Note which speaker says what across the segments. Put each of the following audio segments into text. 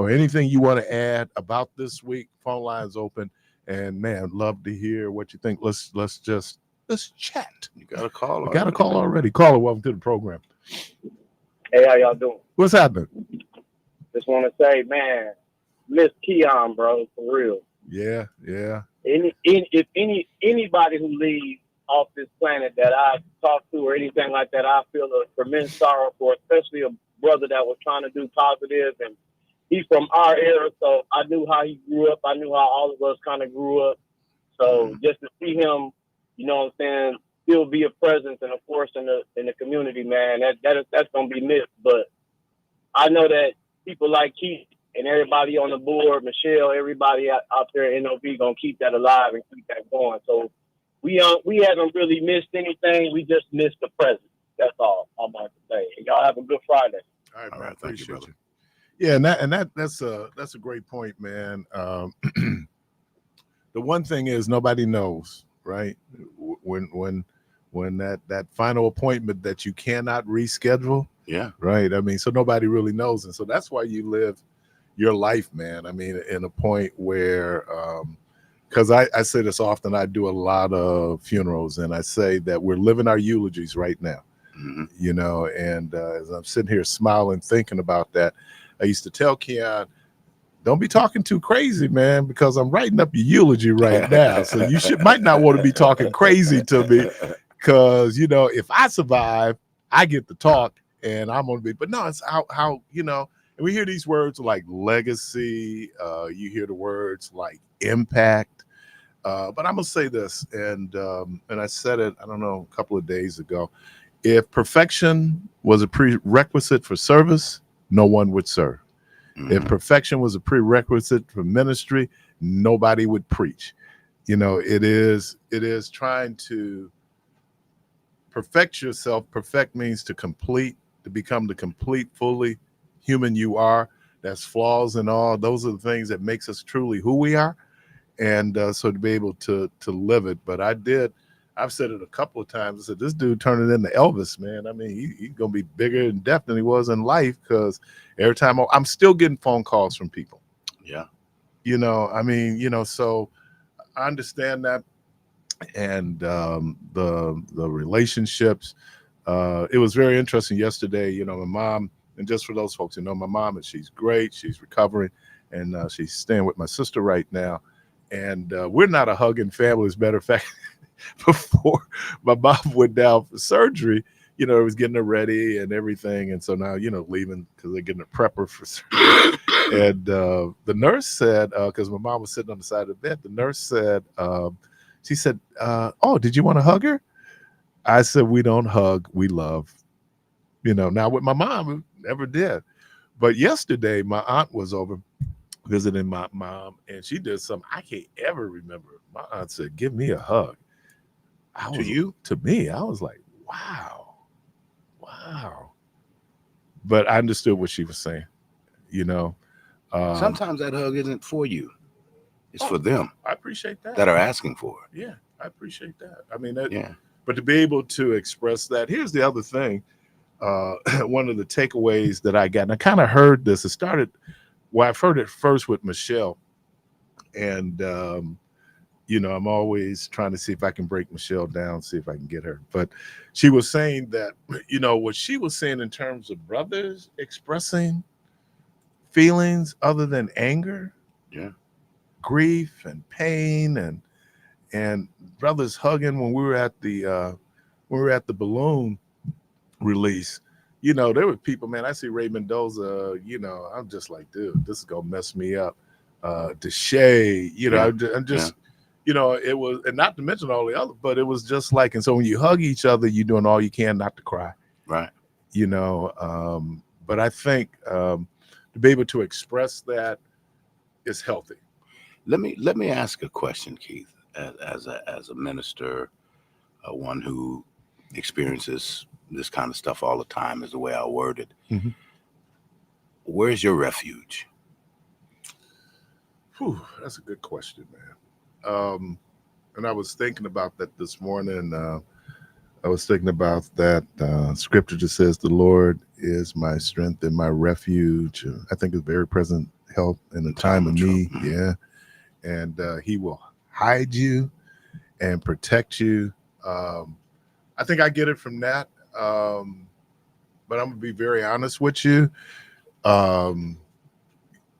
Speaker 1: or anything you want to add about this week, phone lines open. And man, love to hear what you think. Let's chat.
Speaker 2: You got a call.
Speaker 1: We got a call already. Caller, welcome to the program.
Speaker 3: Hey, how y'all doing?
Speaker 1: What's happening?
Speaker 3: Just want to say, man, miss Keon, bro, for real.
Speaker 1: Yeah.
Speaker 3: If anybody who leaves off this planet that I talk to or anything like that, I feel a tremendous sorrow for, especially a brother that was trying to do positive, and he's from our era, so I knew how he grew up. I knew how all of us kind of grew up. So just to see him, you know what I'm saying, still be a presence and a force in the community, man, that's gonna be missed. But I know that people like Keith and everybody on the board, Michelle, everybody out there at NOV gonna keep that alive and keep that going. So we haven't really missed anything. We just missed the presence. That's all I'm about to say. And y'all have a good Friday.
Speaker 1: All right, man.
Speaker 2: Thank
Speaker 1: Appreciate
Speaker 2: you, brother.
Speaker 1: Yeah, and that's a great point, man. The one thing is nobody knows, right? When that final appointment that you cannot reschedule.
Speaker 2: Yeah.
Speaker 1: Right. I mean, so nobody really knows. And so that's why you live your life, man. I mean, in a point where, because I say this often, I do a lot of funerals, and I say that we're living our eulogies right now, you know, and as I'm sitting here smiling, thinking about that, I used to tell Keon, don't be talking too crazy, man, because I'm writing up your eulogy right now. So you might not want to be talking crazy to me, because, you know, if I survive, I get to talk. And I'm gonna be, but no, it's how you know, and we hear these words like legacy, you hear the words like impact, but I'm gonna say this, and I said it, I don't know, a couple of days ago. If perfection was a prerequisite for service, no one would serve. If perfection was a prerequisite for ministry, nobody would preach. You know, it is trying to perfect yourself. Perfect means to complete, to become the complete, fully human you are. That's flaws and all. Those are the things that makes us truly who we are. And so to be able to live it. But I've said it a couple of times. I said, this dude turning into Elvis, man. I mean, he's going to be bigger and deaf than he was in life, because every time I'm still getting phone calls from people.
Speaker 2: Yeah.
Speaker 1: You know, I mean, you know, so I understand that. And the relationships, it was very interesting yesterday. You know, my mom, and just for those folks who know my mom, and she's great, she's recovering, and she's staying with my sister right now. And we're not a hugging family. As a matter of fact, before my mom went down for surgery, you know, it was getting her ready and everything. And so now, you know, leaving because they're getting a prepper for surgery. And the nurse said, because my mom was sitting on the side of the bed, the nurse said, she said, oh, did you want to hug her? I said, we don't hug, we love. You know, now with my mom, we never did. But yesterday, my aunt was over visiting my mom, and she did something I can't ever remember. My aunt said, give me a hug. To me, I was like, wow. But I understood what she was saying, you know.
Speaker 2: Sometimes that hug isn't for you. It's for them.
Speaker 1: I appreciate that.
Speaker 2: That are asking for it.
Speaker 1: Yeah, I appreciate that. I mean,
Speaker 2: yeah.
Speaker 1: But to be able to express that, here's the other thing. One of the takeaways that I got, and I kind of heard this. It started, well, I've heard it first with Michelle. And, you know, I'm always trying to see if I can break Michelle down, see if I can get her. But she was saying that, you know, what she was saying in terms of brothers expressing feelings other than anger.
Speaker 2: Yeah.
Speaker 1: Grief and pain and brothers hugging when we were at the balloon release. You know, there were people, man, I see Ray Mendoza, you know, I'm just like, dude, this is gonna mess me up. Deshay, you know, I'm just you know, it was, and not to mention all the other, but it was just like, and so when you hug each other, you're doing all you can not to cry.
Speaker 2: Right.
Speaker 1: You know, but I think to be able to express that is healthy.
Speaker 2: Let me ask a question, Keith, as a minister, one who experiences this kind of stuff all the time, is the way I word it.
Speaker 1: Mm-hmm.
Speaker 2: Where's your refuge?
Speaker 1: Whew, that's a good question, man. And I was thinking about that this morning. I was thinking about that scripture that says, the Lord is my strength and my refuge. I think it's very present help in a time of need.
Speaker 2: trouble.
Speaker 1: Yeah. And he will hide you and protect you. I think I get it from that. But I'm gonna be very honest with you.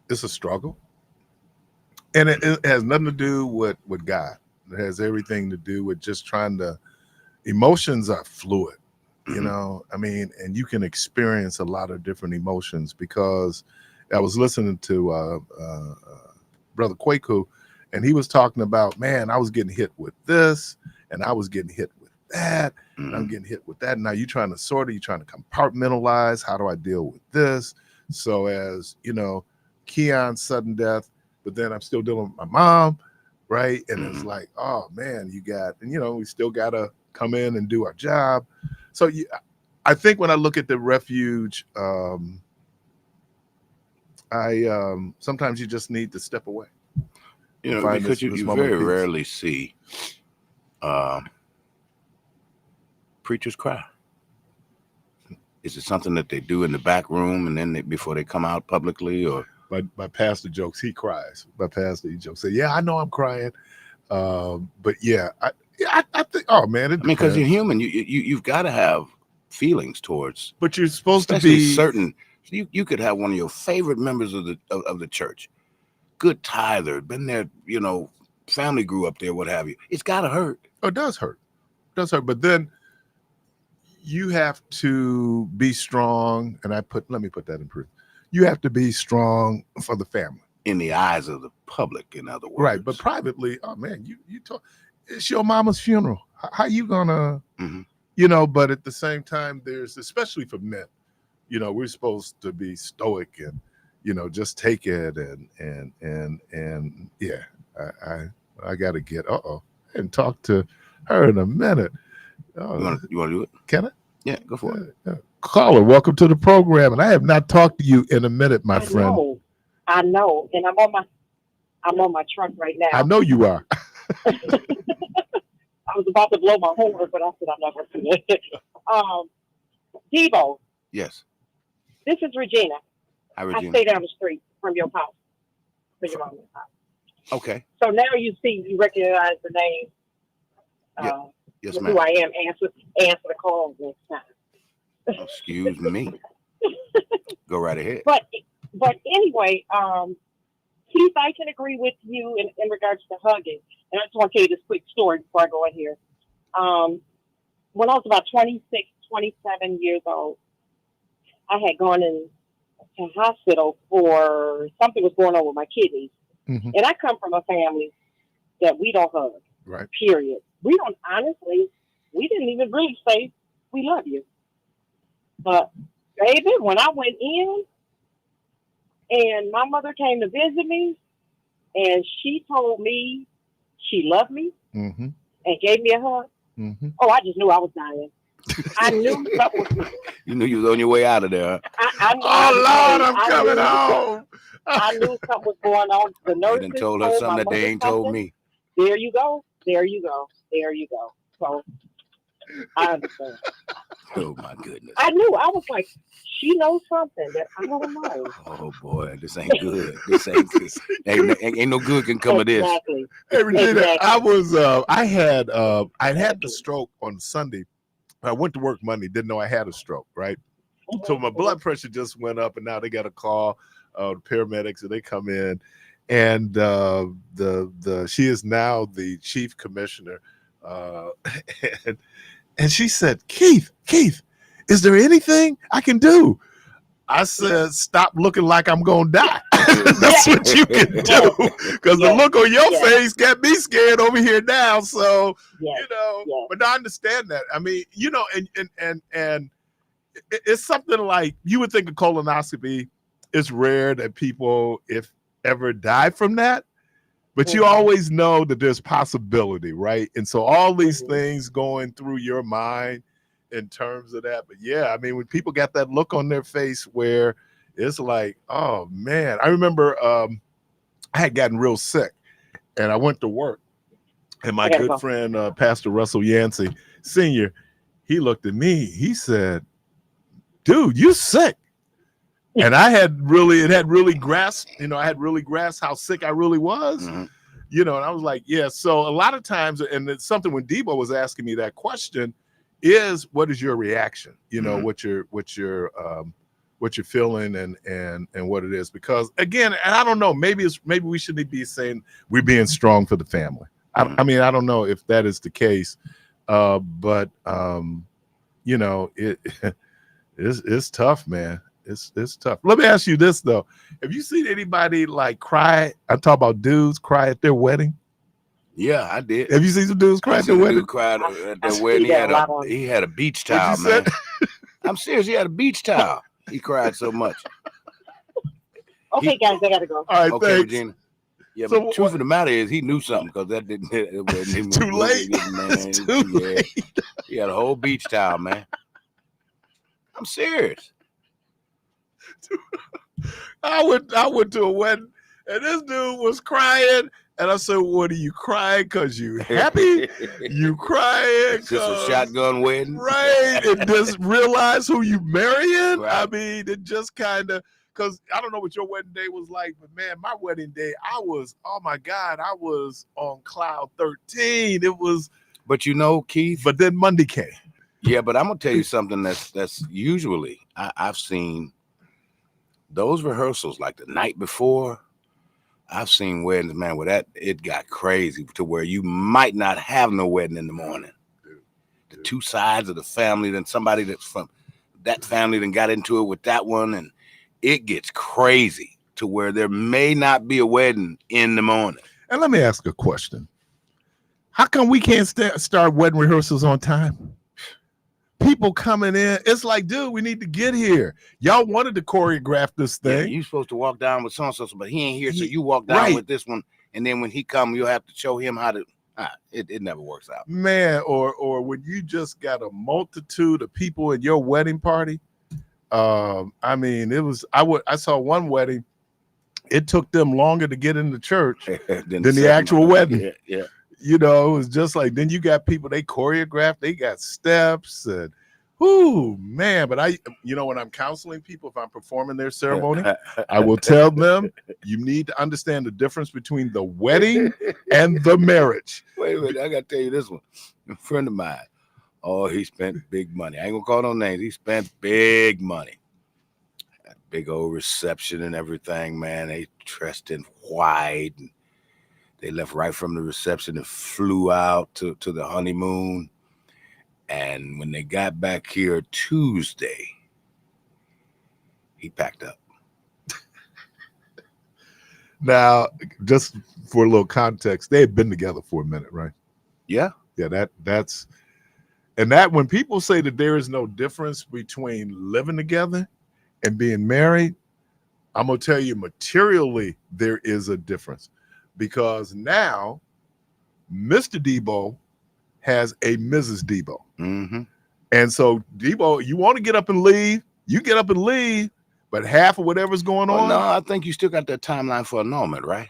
Speaker 1: It's a struggle, and it has nothing to do with God. It has everything to do with just trying to. Emotions are fluid, you know. I mean, and you can experience a lot of different emotions because I was listening to Brother Kwaku, and he was talking about, man, I was getting hit with this, and I was getting hit with that, and I'm getting hit with that. Now you're trying to sort it, you're trying to compartmentalize. How do I deal with this? So as you know, Keon's sudden death, but then I'm still dealing with my mom, right? And it's like, oh man, you got, and you know, we still gotta come in and do our job. So I think when I look at the refuge, sometimes you just need to step away.
Speaker 2: You know, because you very rarely see preachers cry. Is it something that they do in the back room and then before they come out publicly, or?
Speaker 1: My pastor jokes, he cries. My pastor, he jokes, say, yeah, I know I'm crying. But yeah, I think, oh man, it depends.
Speaker 2: Because you're human. You've got to have feelings towards.
Speaker 1: But you're supposed to
Speaker 2: be
Speaker 1: certain.
Speaker 2: You could have one of your favorite members of the church, good tither, been there, you know, family grew up there, what have you. It's got to hurt.
Speaker 1: Oh, it does hurt. It does hurt. But then you have to be strong. And let me put that in proof. You have to be strong for the family.
Speaker 2: In the eyes of the public, in other words.
Speaker 1: Right. But privately, oh man, you talk, it's your mama's funeral. How you gonna, you know, but at the same time, there's, especially for men, you know, we're supposed to be stoic and, you know, just take it and yeah, I got to get, and talk to her in a minute.
Speaker 2: You want to do it?
Speaker 1: Can I?
Speaker 2: Yeah, go for it.
Speaker 1: Caller, welcome to the program. And I have not talked to you in a minute, my friend.
Speaker 4: I know. And I'm on my truck right now.
Speaker 1: I know you are.
Speaker 4: I was about to blow my horn, but I said I'm not going to do it. Devo.
Speaker 2: Yes.
Speaker 4: This is Regina.
Speaker 2: Hi, Regina.
Speaker 4: I stay down the street from your house. From your mom's house.
Speaker 2: Okay.
Speaker 4: So now you recognize the name.
Speaker 2: Yes, ma'am.
Speaker 4: Who I am. Answer the calls next time.
Speaker 2: Excuse me. Go right ahead.
Speaker 4: But anyway, Keith, I can agree with you in regards to hugging. And I just want to tell you this quick story before I go in here. When I was about 26, 27 years old, I had gone into hospital for something was going on with my kidneys. Mm-hmm. And I come from a family that we don't hug.
Speaker 1: Right.
Speaker 4: Period. We don't, honestly, we didn't even really say we love you. But, baby, when I went in and my mother came to visit me and she told me she loved me and gave me a hug, I just knew I was dying. I knew something was.
Speaker 2: You knew you was on your way out of there.
Speaker 4: I knew
Speaker 1: Lord, I'm coming home.
Speaker 4: I knew something was going on. The nurse
Speaker 2: told her something that they ain't told me.
Speaker 4: There you go. There you go. There you go. So I understand.
Speaker 2: Oh my goodness.
Speaker 4: I knew. I was like, she knows something that I don't know.
Speaker 2: Oh boy, this ain't good. This ain't no good can come of this.
Speaker 4: Exactly.
Speaker 1: Hey, Regina, I had the stroke on Sunday. I went to work Monday, didn't know I had a stroke, right? So my blood pressure just went up, and now they got a call, the paramedics, and they come in, and she is now the chief commissioner, and she said, Keith, is there anything I can do? I said, stop looking like I'm gonna die. That's what you can do, because the look on your face got me scared over here now. So you know, but I understand that. I mean, you know, and it's something like you would think a colonoscopy is rare that people, if ever, die from that, but you always know that there's possibility, right? And so all these things going through your mind in terms of that. But yeah, I mean, when people got that look on their face where it's like, oh man, I remember I had gotten real sick and I went to work, and my good friend, Pastor Russell Yancey Sr., he looked at me, he said, dude, you sick. And it had really grasped, I had really grasped how sick I really was,
Speaker 2: Mhm.
Speaker 1: And I was like, yeah. So a lot of times, and it's something when Debo was asking me that question is, what is your reaction?
Speaker 2: Mhm.
Speaker 1: what you're feeling and what it is, because again, and I don't know, maybe we shouldn't be saying we're being strong for the family.
Speaker 2: Mhm.
Speaker 1: I mean, I don't know if that is the case, but it's tough, man. It's tough. Let me ask you this though: have you seen anybody like cry? I'm talking about dudes cry at their wedding.
Speaker 2: Yeah, I did.
Speaker 1: Have you seen some dudes cry
Speaker 2: I
Speaker 1: at their
Speaker 2: seen a
Speaker 1: wedding?
Speaker 2: dude cried
Speaker 4: I,
Speaker 2: at
Speaker 4: I
Speaker 2: their wedding.
Speaker 4: see that a lot on.
Speaker 2: He had a beach
Speaker 1: What
Speaker 2: towel,
Speaker 1: you said?
Speaker 2: man. I'm serious. He had a beach towel. He cried so much.
Speaker 4: Okay, guys, I gotta go.
Speaker 1: All right,
Speaker 2: Okay,
Speaker 1: thanks.
Speaker 2: Regina. Yeah,
Speaker 1: So
Speaker 2: but truth of the matter is, he knew something because that didn't. It wasn't
Speaker 1: It's too late.
Speaker 2: Man.
Speaker 1: It's too late.
Speaker 2: He had a whole beach towel, man. I'm serious.
Speaker 1: I went to a wedding and this dude was crying, and I said, "What are you crying? Cause you happy? You crying?
Speaker 2: It's just a
Speaker 1: 'Cause-"
Speaker 2: shotgun wedding,
Speaker 1: right? And just realize who you marrying. I
Speaker 2: Right.
Speaker 1: mean, it just kind of, because I don't know what your wedding day was like, but man, my wedding day, oh my God, I was on cloud 13. It was,
Speaker 2: But Keith.
Speaker 1: but then Monday came.
Speaker 2: Yeah, but I'm gonna tell you something that's usually I've seen those rehearsals like the night before. I've seen weddings, man, where it got crazy to where you might not have no wedding in the morning. The two sides of the family, then somebody that's from that family then got into it with that one, and it gets crazy to where there may not be a wedding in the morning.
Speaker 1: And let me ask a question. How come we can't start wedding rehearsals on time? People coming in, it's like, dude, we need to get here. Y'all wanted to choreograph this
Speaker 2: Yeah,
Speaker 1: thing.
Speaker 2: you supposed to walk down with so-and-so, but he ain't here, so
Speaker 1: He-
Speaker 2: you walk down
Speaker 1: right.
Speaker 2: with this one, and then when he come, you'll have to show him how to. It never works out.
Speaker 1: Man, or when you just got a multitude of people in your wedding party. I mean, I saw one wedding, it took them longer to get in the church than the actual wedding.
Speaker 2: Yeah.
Speaker 1: It was just like, then you got people, they choreograph, they got steps, and man. But when I'm counseling people, if I'm performing their ceremony, I will tell them, you need to understand the difference between the wedding and the marriage.
Speaker 2: Wait a minute, I gotta tell you this one. A friend of mine, he spent big money. I ain't gonna call no names. He spent big money. Big old reception and everything, man. They dressed in white, and they left right from the reception and flew out to the honeymoon. And when they got back here Tuesday, he packed up.
Speaker 1: Now, just for a little context, they had been together for a minute, right?
Speaker 2: Yeah.
Speaker 1: Yeah, that's that when people say that there is no difference between living together and being married, I'm gonna tell you, materially there is a difference, because now Mr. Debo has a Mrs. Debo.
Speaker 2: Mm-hmm.
Speaker 1: And so Debo, you want to get up and leave, you get up and leave, but half of whatever's going on.
Speaker 2: No, I think you still got that timeline for annulment, right?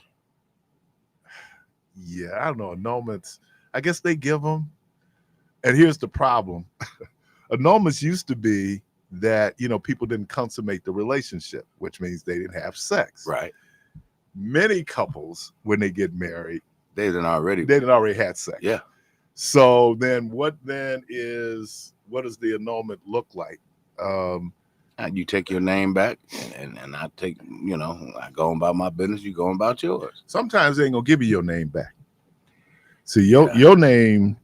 Speaker 1: Yeah, I don't know. Annulments, I guess they give them. And here's the problem. Annulments used to be that, people didn't consummate the relationship, which means they didn't have sex.
Speaker 2: Right.
Speaker 1: Many couples, when they get married,
Speaker 2: they didn't already
Speaker 1: had sex.
Speaker 2: Yeah.
Speaker 1: So then what does the annulment look like?
Speaker 2: You take your name back, and I take, I go about my business, you go about yours.
Speaker 1: Sometimes they ain't gonna give you your name back. See, your name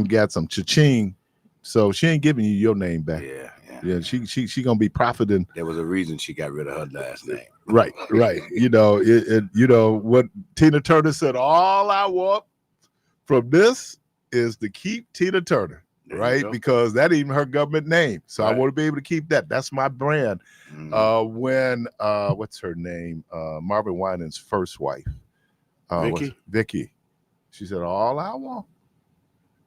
Speaker 1: got some cha-ching, so she ain't giving you your name back. Yeah. She gonna be profiting.
Speaker 2: There was a reason she got rid of her last name.
Speaker 1: Right. What Tina Turner said, all I want from this is to keep Tina Turner. Right, because that ain't even her government name, so right. I want to be able to keep that. That's my brand. Mm-hmm. When what's her name? Marvin Winans' first wife, Vicky. She said, "All I want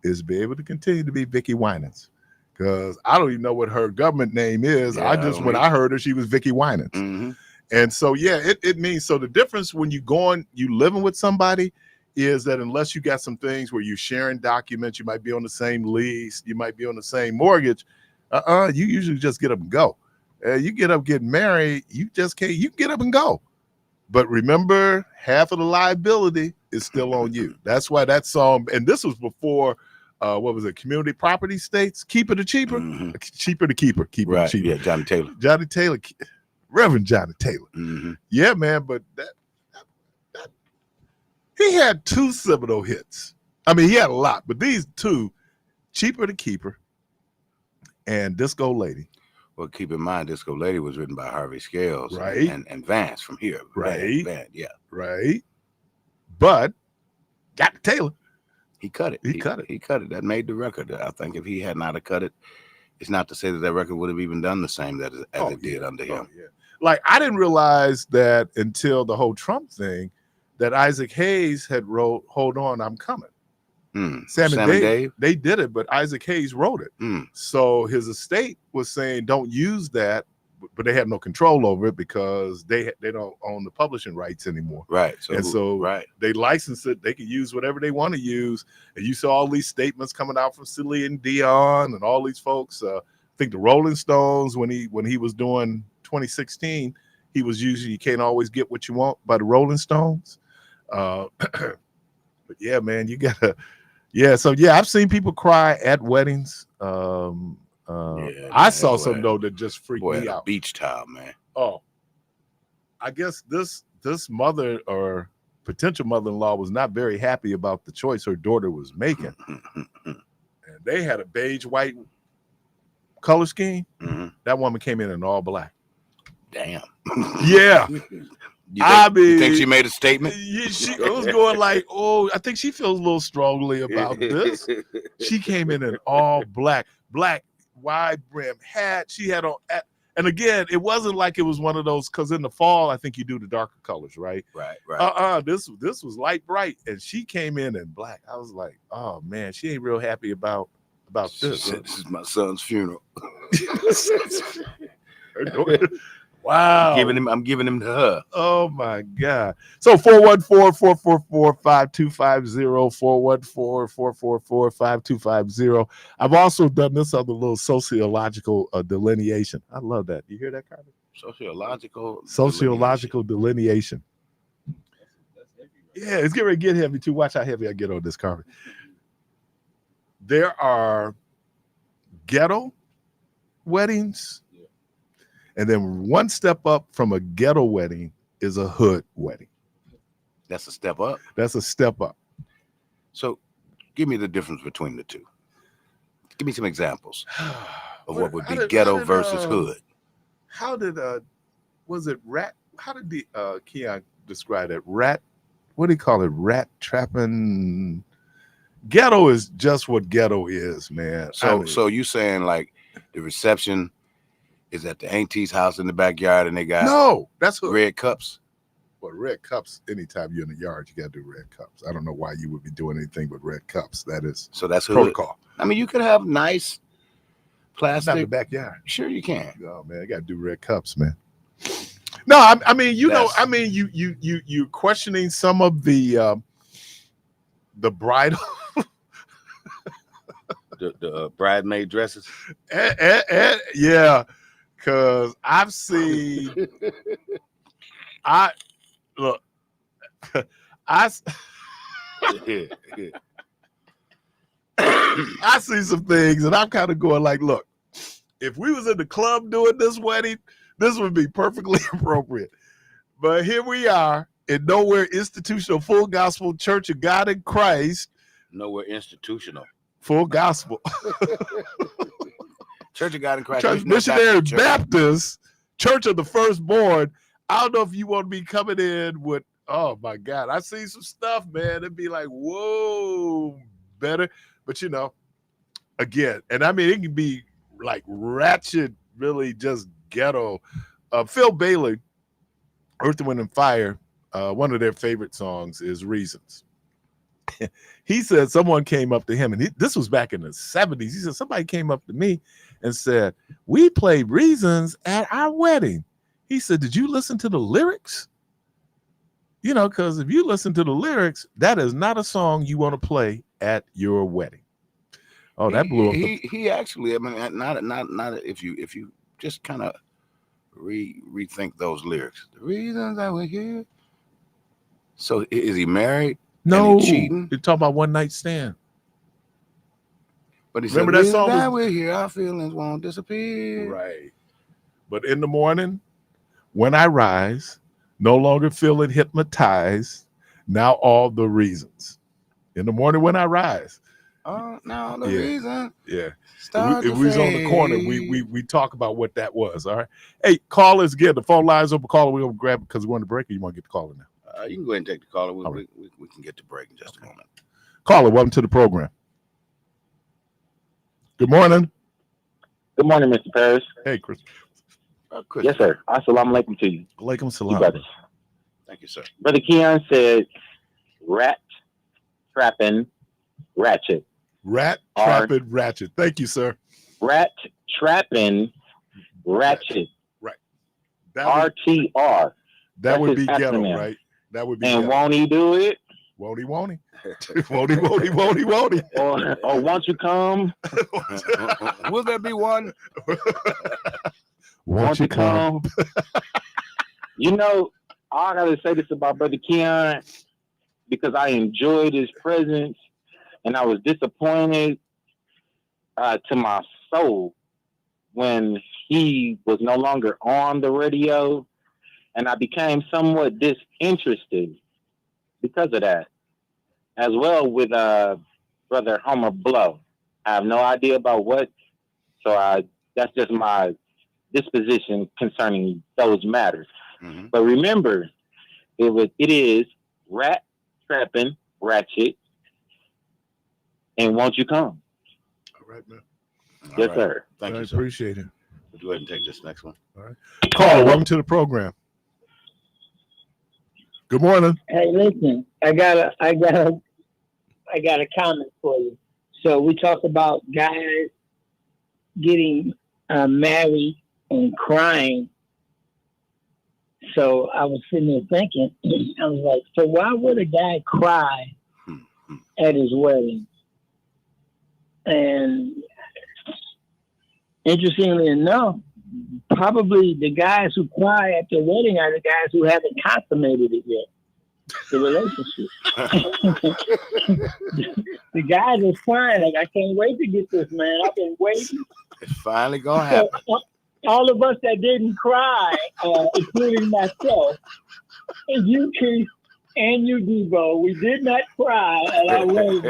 Speaker 1: is be able to continue to be Vicky Winans, because I don't even know what her government name is.
Speaker 2: Yeah,
Speaker 1: I heard her, she was Vicky Winans,
Speaker 2: mm-hmm.
Speaker 1: And so it means, so the difference when you living with somebody is that unless you got some things where you're sharing documents, you might be on the same lease, you might be on the same mortgage, you usually just get up and go. You get up, get married, you just can't. You get up and go. But remember, half of the liability is still on you. That's why that song, and this was before, what was it, Community Property States? Keeper to cheaper?
Speaker 2: Mm-hmm.
Speaker 1: Cheaper to keeper. Keeper
Speaker 2: Right.
Speaker 1: to cheaper.
Speaker 2: Yeah, Johnny Taylor.
Speaker 1: Johnny Taylor, Reverend Johnny Taylor.
Speaker 2: Mm-hmm.
Speaker 1: Yeah, man, but that he had 2 seminal hits. I mean, he had a lot, but these 2, Cheaper to Keeper and Disco Lady.
Speaker 2: Well, keep in mind, Disco Lady was written by Harvey Scales,
Speaker 1: Right.
Speaker 2: and Vance from here.
Speaker 1: Right.
Speaker 2: Van, yeah.
Speaker 1: Right. But got Taylor.
Speaker 2: He cut it.
Speaker 1: He cut it.
Speaker 2: He cut it. That made the record. I think if he had not have cut it, it's not to say that record would have even done the same as it did under him.
Speaker 1: Yeah. Like, I didn't realize that until the whole Trump thing that Isaac Hayes had wrote Hold On, I'm Coming. Sam and Dave, they did it, but Isaac Hayes wrote it. So his estate was saying don't use that, but they had no control over it because they don't own the publishing rights anymore.
Speaker 2: Right.
Speaker 1: So they licensed it. They could use whatever they want to use. And you saw all these statements coming out from Celine Dion and all these folks. I think the Rolling Stones, when he was doing 2016, he was using You Can't Always Get What You Want by the Rolling Stones. But yeah, man, you gotta. Yeah, so yeah, I've seen people cry at weddings. I saw some though that just freaked me out.
Speaker 2: Beach towel, man.
Speaker 1: Oh, I guess this mother or potential mother-in-law was not very happy about the choice her daughter was making, and they had a beige white color scheme. That woman came in all black.
Speaker 2: Damn.
Speaker 1: Yeah.
Speaker 2: You think she made a statement?
Speaker 1: Yeah, she was going like, oh, I think she feels a little strongly about this. She came in all black, wide brim hat. She had on, and again, it wasn't like it was one of those, because in the fall, I think you do the darker colors, right?
Speaker 2: Right.
Speaker 1: This was light bright, and she came in black. I was like, oh man, she ain't real happy about this.
Speaker 2: This is my son's funeral.
Speaker 1: Wow.
Speaker 2: I'm giving him to her.
Speaker 1: Oh my God. So 414-444-5250, 414-444-5250. I've also done this other little sociological delineation. I love that. You hear that, Carter? Sociological delineation. Yeah, it's getting ready to get heavy too. Watch how heavy I get on this, Carter. There are ghetto weddings. And then one step up from a ghetto wedding is a hood wedding.
Speaker 2: That's a step up?
Speaker 1: That's a step up.
Speaker 2: So give me the difference between the two. Give me some examples of what would be ghetto versus hood.
Speaker 1: How did, was it rat? How did Keon describe it? Rat, what do you call it? Rat trapping. Ghetto is just what ghetto is, man.
Speaker 2: So you saying like the reception is at the auntie's house in the backyard, and they got
Speaker 1: that's
Speaker 2: red cups.
Speaker 1: Well, red cups. Anytime you're in the yard, you got to do red cups. I don't know why you would be doing anything but red cups. That's protocol.
Speaker 2: I mean, you could have nice plastic.
Speaker 1: Not in the backyard.
Speaker 2: Sure, you can.
Speaker 1: Oh man, I got to do red cups, man. No, I mean, you're questioning some of the bridal.
Speaker 2: the bridesmaid dresses.
Speaker 1: Yeah. Because I've seen, I see some things, and I'm kind of going like, look, if we was in the club doing this wedding, this would be perfectly appropriate. But here we are in Nowhere Institutional Full Gospel Church of God in Christ.
Speaker 2: Nowhere Institutional.
Speaker 1: Full Gospel.
Speaker 2: Church of God in Christ.
Speaker 1: Church Missionary Baptist, Church of the Firstborn. I don't know if you want to be coming in with, oh my God, I see some stuff, man. It'd be like, whoa, better. But again, and I mean, it can be like ratchet, really just ghetto. Phil Bailey, Earth, Wind, and Fire, one of their favorite songs is Reasons. He said someone came up to him, and this was back in the 70s. He said, somebody came up to me and said, we played Reasons at our wedding. He said, did you listen to the lyrics? Because if you listen to the lyrics, that is not a song you want to play at your wedding. Oh, that blew up.
Speaker 2: He actually, I mean, not if you just kind of rethink those lyrics. The reasons I we're here. So is he married?
Speaker 1: No,
Speaker 2: And he cheating?
Speaker 1: you're talking about One Night Stand.
Speaker 2: But he
Speaker 1: Remember
Speaker 2: said,
Speaker 1: that
Speaker 2: "Reasons
Speaker 1: song
Speaker 2: that
Speaker 1: was-
Speaker 2: we're here, our feelings won't disappear."
Speaker 1: Right. But in the morning, when I rise, no longer feeling hypnotized, now all the reasons. In the morning when I rise.
Speaker 2: Oh, now the
Speaker 1: Yeah.
Speaker 2: reason.
Speaker 1: Yeah.
Speaker 2: Start
Speaker 1: If we was on the corner, we talk about what that was. All right. Hey, callers, again, the phone lines open. Caller, we're gonna grab it because we're on the break, or you want to get the caller now?
Speaker 2: You can go ahead and take the caller.
Speaker 1: All right.
Speaker 2: We can get to break in just a moment.
Speaker 1: Caller, welcome to the program. Good morning.
Speaker 3: Good morning, Mr. Parris.
Speaker 1: Hey, Chris.
Speaker 2: Chris.
Speaker 3: Yes, sir. Assalamu alaikum to you.
Speaker 1: Alaikum
Speaker 3: You
Speaker 1: salam.
Speaker 3: brothers.
Speaker 2: Thank you, sir.
Speaker 3: Brother Keon said, rat, trapping, ratchet.
Speaker 1: Rat,
Speaker 3: R-
Speaker 1: trapping, ratchet. Thank you, sir.
Speaker 3: Rat, trapping, ratchet.
Speaker 1: That would,
Speaker 3: RTR.
Speaker 1: that would
Speaker 3: his
Speaker 1: be ghetto,
Speaker 3: acronym.
Speaker 1: right? That would be
Speaker 3: And
Speaker 1: ghetto.
Speaker 3: won't he do it?
Speaker 1: Won't he, won't he? Won't he, won't he, won't he, won't he?
Speaker 3: Or won't you come?
Speaker 2: Will there be one?
Speaker 1: Won't you come?
Speaker 3: You know, I gotta say this about Brother Keon because I enjoyed his presence and I was disappointed to my soul when he was no longer on the radio, and I became somewhat disinterested because of that. As well with Brother Homer Blow. I have no idea about what, so that's just my disposition concerning those matters.
Speaker 2: Mm-hmm.
Speaker 3: But remember, it is rat, trapping, ratchet, and won't you come?
Speaker 1: All right, man.
Speaker 3: Yes, sir.
Speaker 2: Thank
Speaker 1: I
Speaker 2: you, sir.
Speaker 1: appreciate it.
Speaker 2: Go ahead and take this next one.
Speaker 1: All right. Caller, welcome to the program. Good morning.
Speaker 5: Hey, listen, I got a comment for you. So we talk about guys getting married and crying. So I was sitting there thinking, I was like, so why would a guy cry at his wedding? And interestingly enough, probably the guys who cry at their wedding are the guys who haven't consummated it yet, the relationship. The guys are crying like, I can't wait to get this man. I've been waiting.
Speaker 2: It's finally gonna happen.
Speaker 5: So, all of us that didn't cry, including myself, and you, Keith, and you, Debo, we did not cry at our wedding.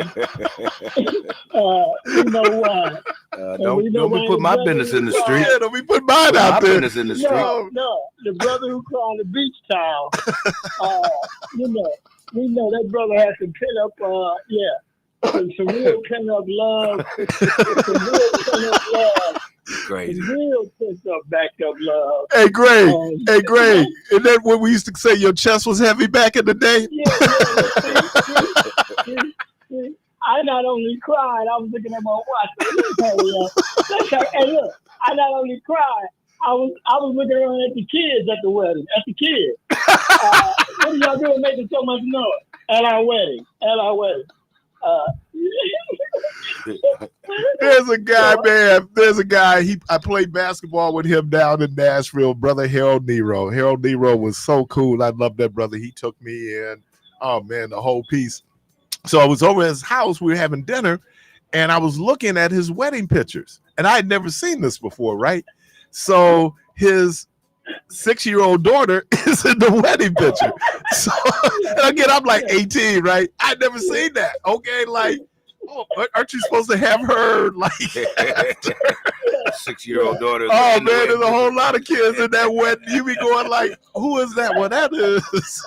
Speaker 5: We know why.
Speaker 2: Don't be put my business in the street.
Speaker 1: Yeah, don't be put mine out
Speaker 2: My
Speaker 1: there.
Speaker 2: business in the street.
Speaker 5: No, the brother who cried the beach towel. We know that brother has some pent up, some real pent up love. Some real pent up love.
Speaker 2: Crazy.
Speaker 5: Some real pent up, backed up love.
Speaker 1: Hey, Greg. Isn't that what we used to say? Your chest was heavy back in the day?
Speaker 5: See, I not only cried, I was looking at my watch. Hey, look, I not only cried, I was looking around at the kids at the wedding, at the kids. What are y'all doing making so much noise at our wedding?
Speaker 1: There's a guy, man. There's a guy. I played basketball with him down in Nashville, brother Harold Nero. Harold Nero was so cool. I love that brother. He took me in. Oh man, the whole piece. So I was over at his house. We were having dinner, and I was looking at his wedding pictures, and I had never seen this before, right? So his 6-year-old daughter is in the wedding picture. So and again, I'm like 18, right? I'd never seen that. Okay, like, oh, aren't you supposed to have her like
Speaker 2: 6-year-old daughter?
Speaker 1: Oh man, there's a whole lot of kids in that wedding. You be going like, who is that? Well, that is.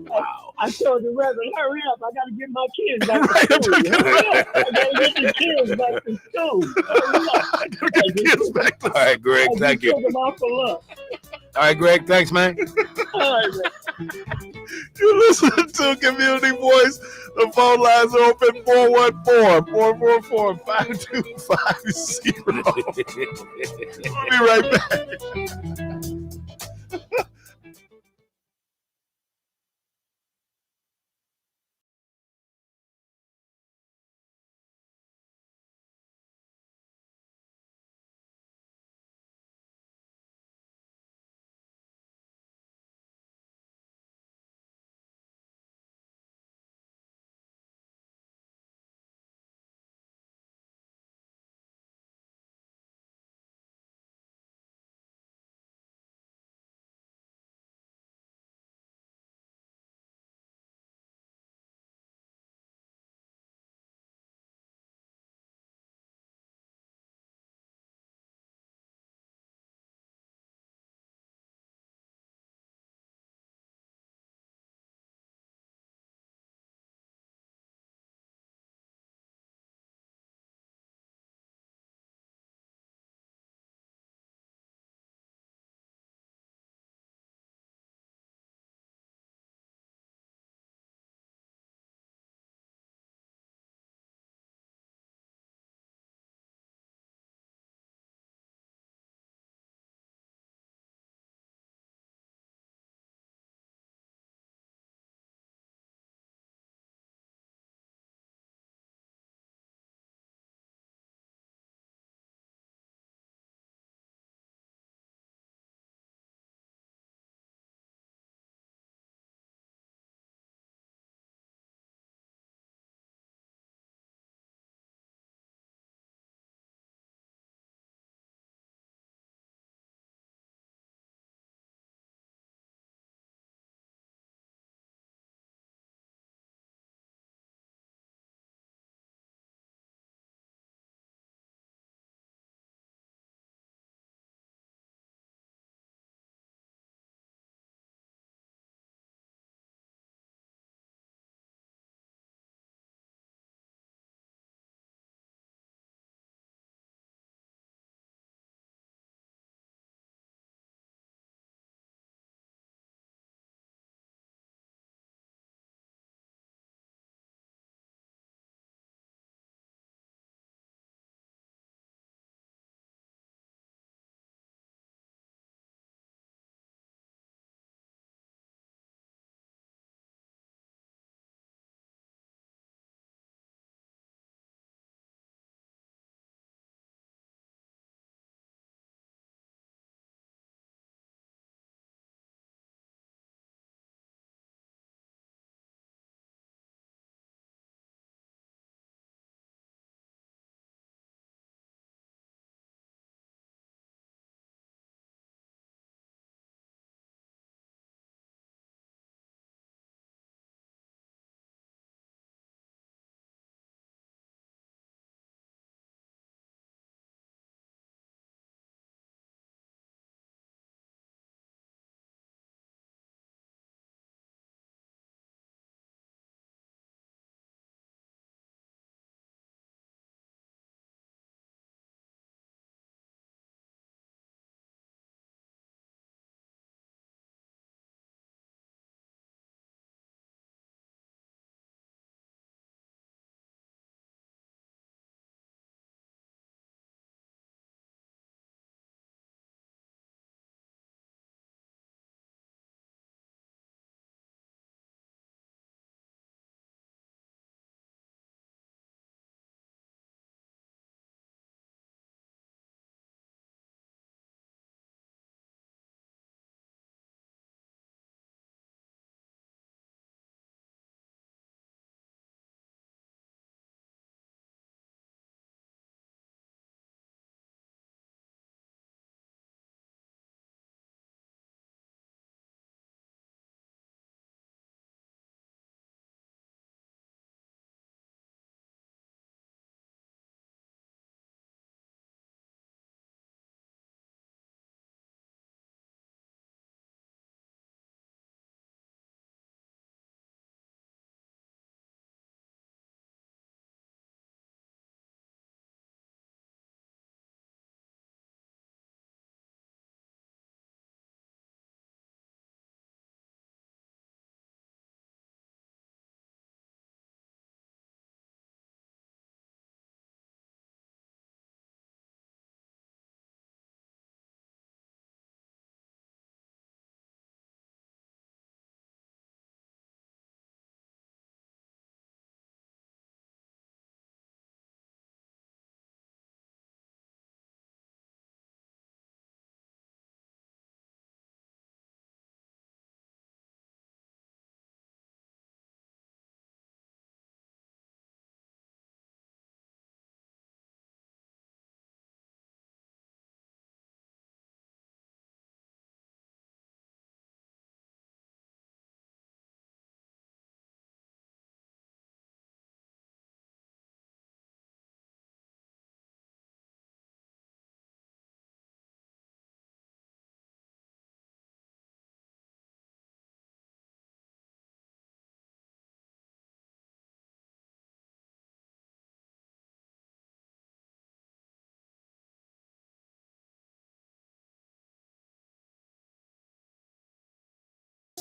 Speaker 2: Wow.
Speaker 5: I told the reverend, hurry up, I gotta get my kids back to school. Hurry up, I gotta get the kids back to school.
Speaker 1: Get the kids back to
Speaker 2: All right, Greg, thank you.
Speaker 5: Took them out for lunch.
Speaker 2: All right, Greg, thanks, man.
Speaker 5: All right, man.
Speaker 1: You listen to Community Voice. The phone lines are open 414-444-5250. We'll be right back.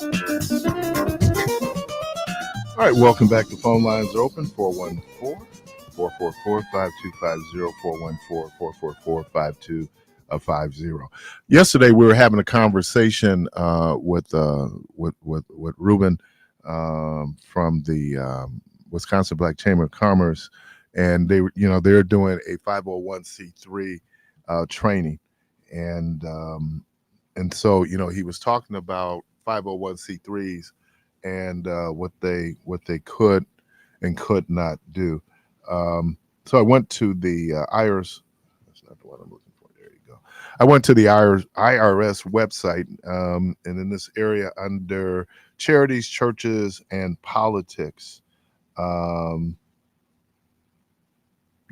Speaker 1: All right, welcome back. The phone lines are open 414-444-5250, 414-444-5250. Yesterday, we were having a conversation with Ruben from the Wisconsin Black Chamber of Commerce, and they're doing a 501c3 training, and so he was talking about 501c3s and what they could and could not do. So I went to the IRS. That's not the one I'm looking for. There you go. I went to the IRS website, and in this area under charities, churches, and politics.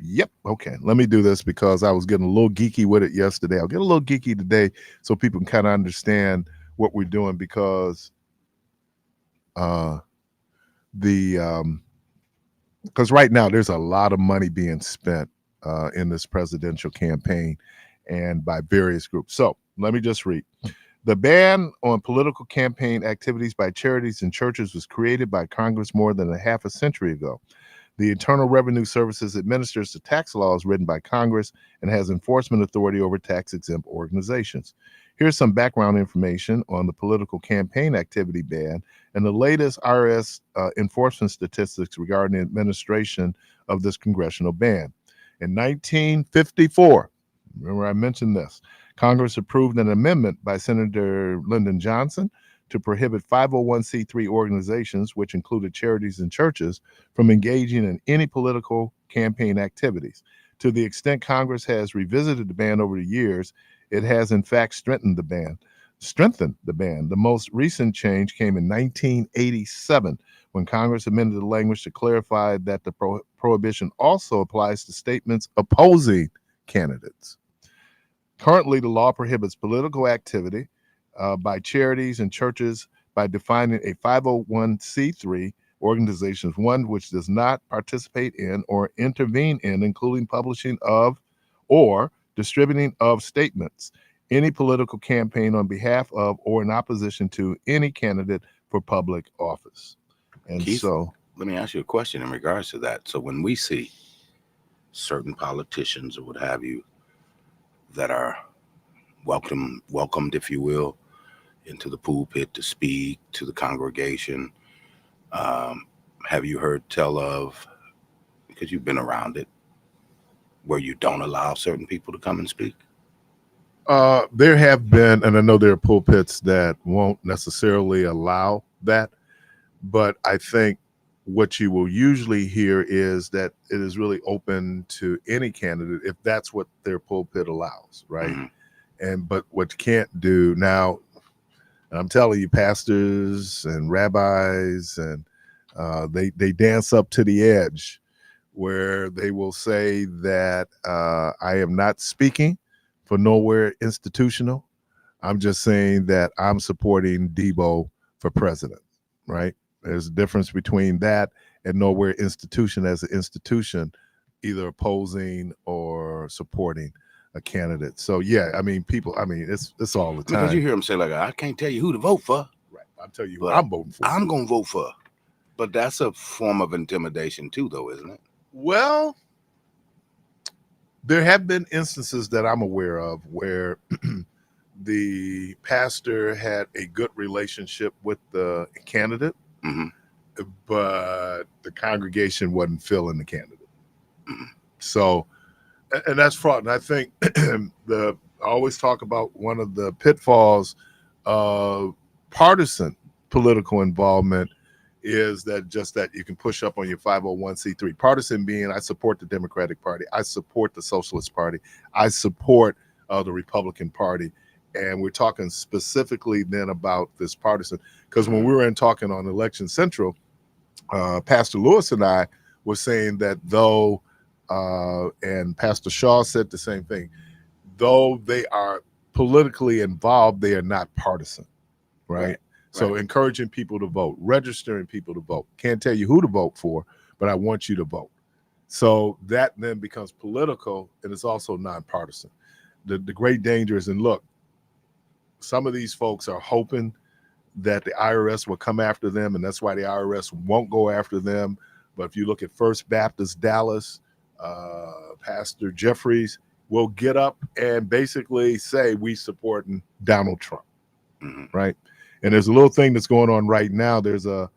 Speaker 1: Yep. Okay. Let me do this because I was getting a little geeky with it yesterday. I'll get a little geeky today so people can kind of understand what we're doing, because because right now there's a lot of money being spent in this presidential campaign and by various groups. So let me just read. The ban on political campaign activities by charities and churches was created by Congress more than a half a century ago. The Internal Revenue Services administers the tax laws written by Congress and has enforcement authority over tax-exempt organizations. Here's some background information on the political campaign activity ban and the latest IRS enforcement statistics regarding the administration of this congressional ban. In 1954, remember I mentioned this, Congress approved an amendment by Senator Lyndon Johnson to prohibit 501c3 organizations, which included charities and churches, from engaging in any political campaign activities. To the extent Congress has revisited the ban over the years, it has in fact strengthened the ban. The most recent change came in 1987 when Congress amended the language to clarify that the prohibition also applies to statements opposing candidates. Currently, the law prohibits political activity by charities and churches by defining a 501c3 organization as one which does not participate in or intervene in, including publishing of or distributing of statements, any political campaign on behalf of or in opposition to any candidate for public office. And
Speaker 2: Keith,
Speaker 1: so,
Speaker 2: let me ask you a question in regards to that. So when we see certain politicians or what have you that are welcomed, if you will, into the pulpit to speak to the congregation, have you heard tell of, because you've been around it, where you don't allow certain people to come and speak?
Speaker 1: there have been, and I know there are pulpits that won't necessarily allow that, but I think what you will usually hear is that it is really open to any candidate if that's what their pulpit allows, right?
Speaker 2: Mm-hmm.
Speaker 1: But what you can't do now, I'm telling you, pastors and rabbis, and they dance up to the edge where they will say that I am not speaking for nowhere institutional. I'm just saying that I'm supporting Debo for president, right? There's a difference between that and nowhere institution as an institution, either opposing or supporting a candidate. So yeah, I mean, people, I mean, it's all the time.
Speaker 2: Because you hear them say, like, I can't tell you who to vote for.
Speaker 1: Right. I'll tell you
Speaker 2: But
Speaker 1: who I'm voting for.
Speaker 2: I'm going to vote for. But that's a form of intimidation too, though, isn't it?
Speaker 1: Well, there have been instances that I'm aware of where the pastor had a good relationship with the candidate,
Speaker 2: Mm-hmm.
Speaker 1: but the congregation wasn't feeling the candidate.
Speaker 2: Mm-hmm.
Speaker 1: So, and that's fraud. And I think I always talk about one of the pitfalls of partisan political involvement is that you can push up on your 501c3. Partisan being, I support the Democratic Party, I support the Socialist Party, I support the Republican Party. And we're talking specifically then about this partisan, because when we were talking on Election Central, Pastor Lewis and I were saying that though, and Pastor Shaw said the same thing, though they are politically involved, they are not partisan, right? So encouraging people to vote, registering people to vote. Can't tell you who to vote for, but I want you to vote. So that then becomes political, and it's also nonpartisan. The great danger is, and look, some of these folks are hoping that the IRS will come after them, and that's why the IRS won't go after them. But if you look at First Baptist Dallas, Pastor Jeffries will get up and basically say, we supporting Donald Trump, right? And there's a little thing that's going on right now. There's a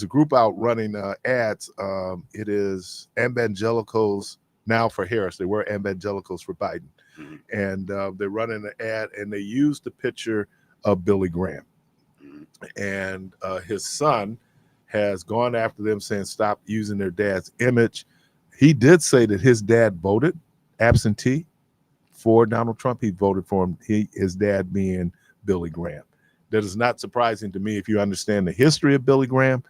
Speaker 1: group out running ads. It is Evangelicals Now for Harris. They were Evangelicals for Biden. And they're running an ad, and they use the picture of Billy Graham. And his son has gone after them saying, stop using their dad's image. He did say that his dad voted absentee for Donald Trump. He voted for him, his dad being Billy Graham. That is not surprising to me if you understand the history of Billy Graham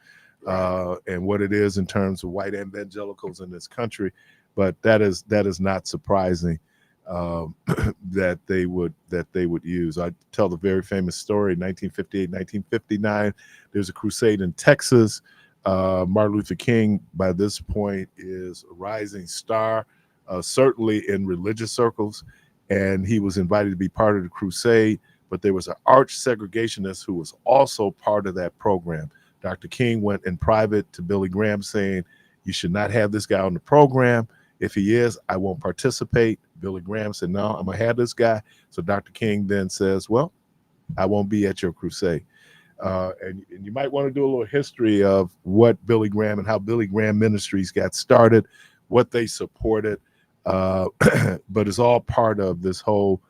Speaker 1: and what it is in terms of white evangelicals in this country. But that is not surprising that they would use. I tell the very famous story, 1958, 1959. There's a crusade in Texas. Martin Luther King, by this point, is a rising star, certainly in religious circles, and he was invited to be part of the crusade. But there was an arch segregationist who was also part of that program. Dr. King went in private to Billy Graham saying, you should not have this guy on the program. If he is, I won't participate. Billy Graham said, no, I'm going to have this guy. So Dr. King then says, well, I won't be at your crusade. And you might want to do a little history of what Billy Graham and how Billy Graham Ministries got started, what they supported. But it's all part of this whole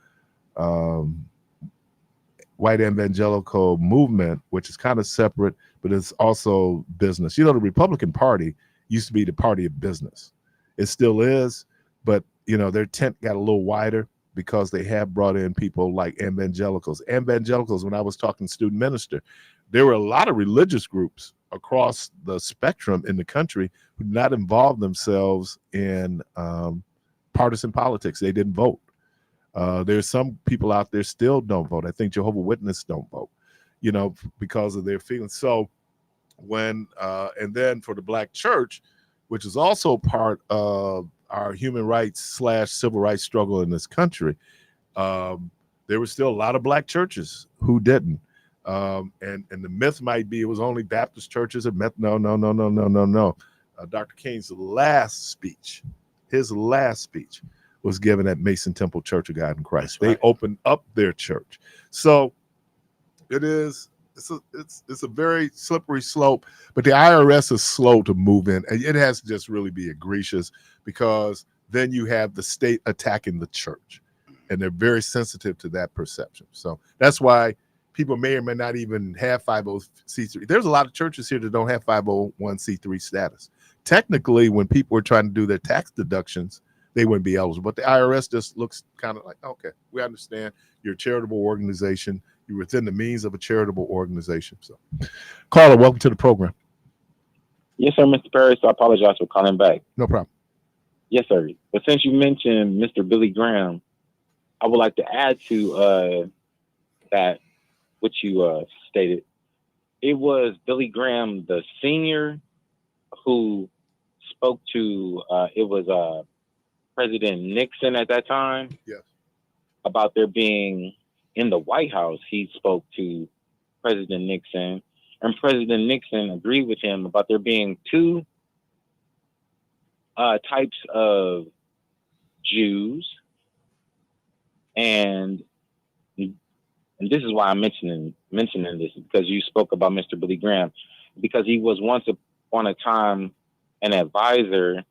Speaker 1: white evangelical movement, which is kind of separate, but it's also business. You know, the Republican Party used to be the party of business. It still is, but their tent got a little wider because they have brought in people like evangelicals. Evangelicals, when I was talking student minister, there were a lot of religious groups across the spectrum in the country who did not involve themselves in partisan politics. They didn't vote. There's some people out there still don't vote. I think Jehovah's Witnesses don't vote, because of their feelings. So and then for the Black church, which is also part of our human rights / civil rights struggle in this country, there were still a lot of Black churches who didn't. And the myth might be it was only Baptist churches. No. Dr. King's last speech was given at Mason Temple Church of God in Christ. They opened up their church. So it's a very slippery slope, but the IRS is slow to move in, and it has to just really be egregious, because then you have the state attacking the church, and they're very sensitive to that perception. So that's why people may or may not even have 501c3. There's a lot of churches here that don't have 501c3 status. Technically, when people are trying to do their tax deductions, they wouldn't be eligible. But the IRS just looks kind of like, okay, we understand you're a charitable organization. You're within the means of a charitable organization. So, Carla, welcome to the program.
Speaker 6: Yes, sir, Mr. Parris. I apologize for calling back.
Speaker 1: No problem.
Speaker 6: Yes, sir. But since you mentioned Mr. Billy Graham, I would like to add to that what you stated. It was Billy Graham, the senior, who spoke to, it was President Nixon at that time.
Speaker 1: Yes.
Speaker 6: About there being, in the White House, he spoke to President Nixon, and President Nixon agreed with him about there being two types of Jews, and this is why I'm mentioning this, because you spoke about Mr. Billy Graham, because he was once upon a time an advisor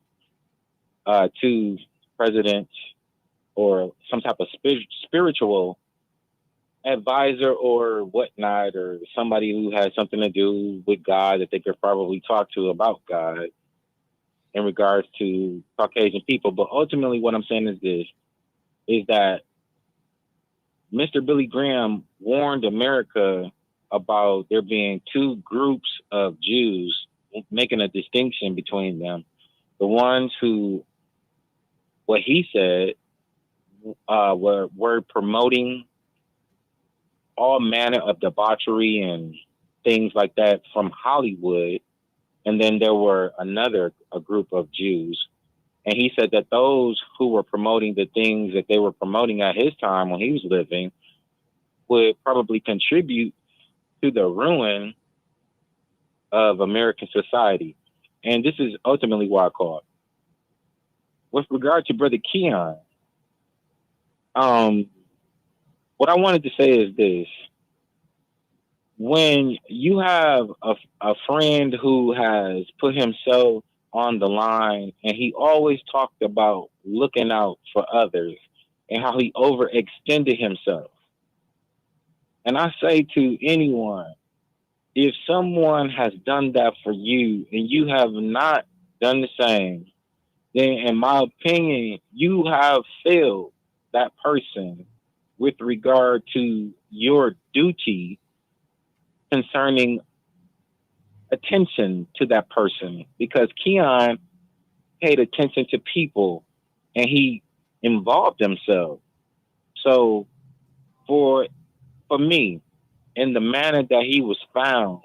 Speaker 6: to President, or some type of spiritual advisor or whatnot, or somebody who had something to do with God that they could probably talk to about God in regards to Caucasian people. But ultimately what I'm saying is this, is that Mr. Billy Graham warned America about there being two groups of Jews, making a distinction between them. The ones who, what he said, were promoting all manner of debauchery and things like that from Hollywood. And then there were a group of Jews. And he said that those who were promoting the things that they were promoting at his time when he was living would probably contribute to the ruin of American society. And this is ultimately why I called. With regard to Brother Keon, what I wanted to say is this. When you have a friend who has put himself on the line and he always talked about looking out for others and how he overextended himself. And I say to anyone, if someone has done that for you and you have not done the same, then in my opinion, you have failed that person with regard to your duty concerning attention to that person, because Keon paid attention to people and he involved himself. So for me, in the manner that he was found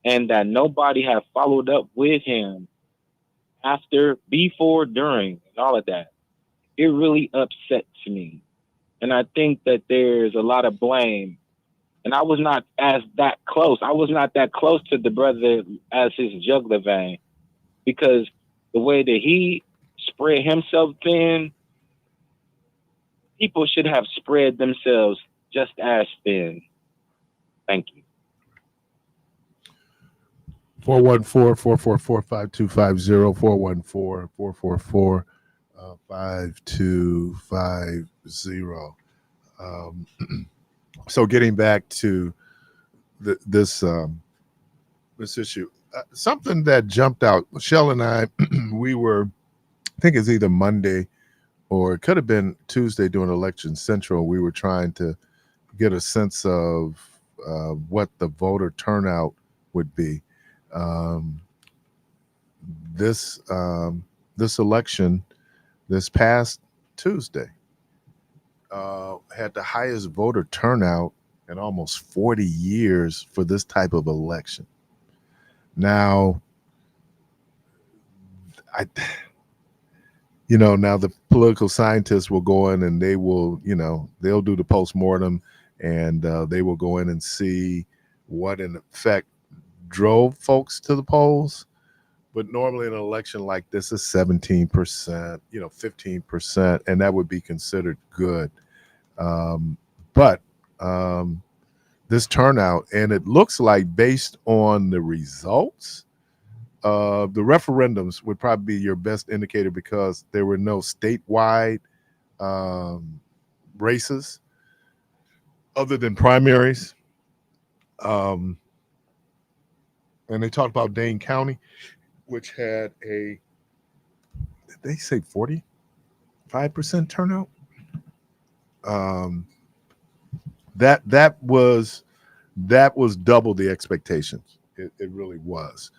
Speaker 6: and that nobody had followed up with him after, before, during, and all of that, it really upsets me. And I think that there's a lot of blame. And I was not that close. I was not that close to the brother as his jugular vein, because the way that he spread himself thin, people should have spread themselves just as thin. Thank you.
Speaker 1: 414-444-5250, 414-444-5250. So getting back to this issue, something that jumped out, Michelle and I, we were, I think it's either Monday or it could have been Tuesday during Election Central. We were trying to get a sense of what the voter turnout would be. This election, this past Tuesday, had the highest voter turnout in almost 40 years for this type of election. Now, now the political scientists will go in and they will, they'll do the postmortem and they will go in and see what in effect drove folks to the polls. But normally an election like this is 17%, 15%, and that would be considered good. But this turnout, and it looks like based on the results, the referendums would probably be your best indicator because there were no statewide races other than primaries. And they talked about Dane County, which had did they say 45% turnout? That was double the expectations. It really was.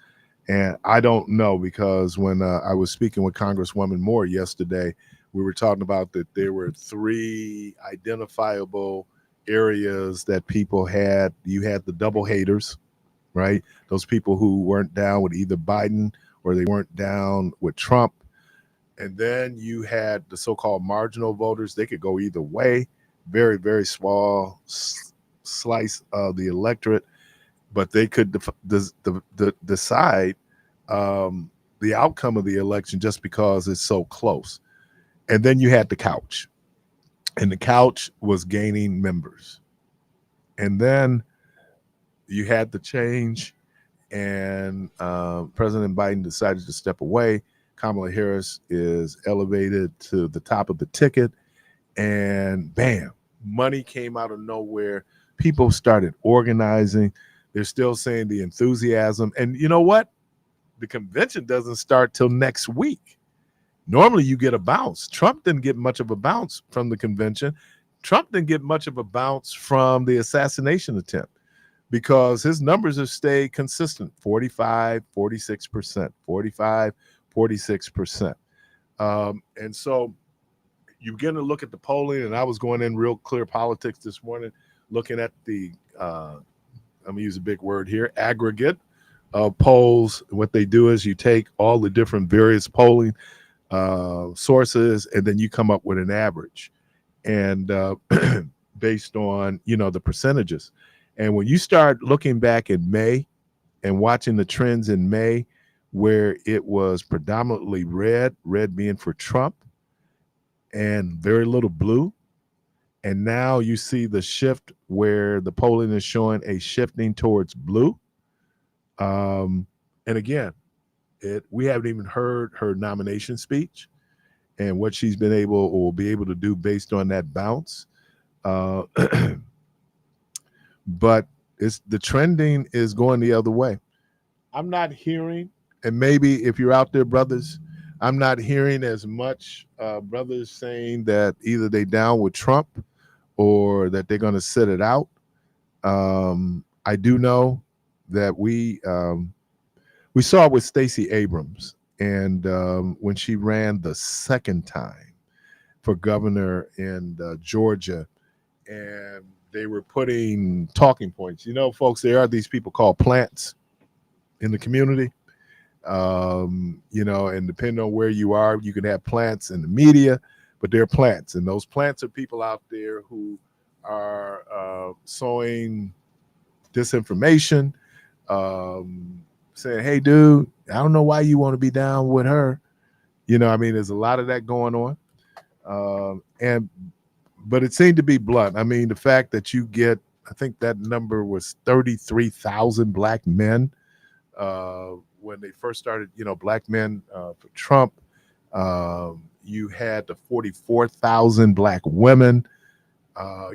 Speaker 1: And I don't know, because when I was speaking with Congresswoman Moore yesterday, we were talking about that there were 3 identifiable areas that people had. You had the double haters, right? Those people who weren't down with either Biden or they weren't down with Trump. And then you had the so-called marginal voters. They could go either way. Very, very small slice of the electorate, but they could decide the outcome of the election just because it's so close. And then you had the couch, and the couch was gaining members. And then you had the change, and President Biden decided to step away. Kamala Harris is elevated to the top of the ticket, and bam, money came out of nowhere. People started organizing. They're still saying the enthusiasm. And you know what? The convention doesn't start till next week. Normally you get a bounce. Trump didn't get much of a bounce from the convention. Trump didn't get much of a bounce from the assassination attempt because his numbers have stayed consistent, 45, 46%, 45, 46%. And so you begin to look at the polling, and I was going in real clear politics this morning, looking at the, I'm going to use a big word here, aggregate polls. What they do is you take all the different various polling sources, and then you come up with an average, and based on, the percentages. And when you start looking back in May and watching the trends in May, where it was predominantly red being for Trump, and very little blue. And now you see the shift where the polling is showing a shifting towards blue. And again, we haven't even heard her nomination speech and what she's been able or will be able to do based on that bounce. But the trending is going the other way. I'm not hearing, and maybe if you're out there, brothers, I'm not hearing as much brothers saying that either they down with Trump or that they're going to sit it out. I do know that we saw it with Stacey Abrams, and when she ran the second time for governor in Georgia, and they were putting talking points. You know, folks, there are these people called plants in the community. You know, and depending on where you are, you can have plants in the media, but they're plants. And those plants are people out there who are sowing disinformation, saying, hey, dude, I don't know why you want to be down with her. You know, I mean, there's a lot of that going on. But it seemed to be blunt. I mean, the fact that you get, I think that number was 33,000 black men when they first started, you know, black men for Trump. You had the 44,000 black women.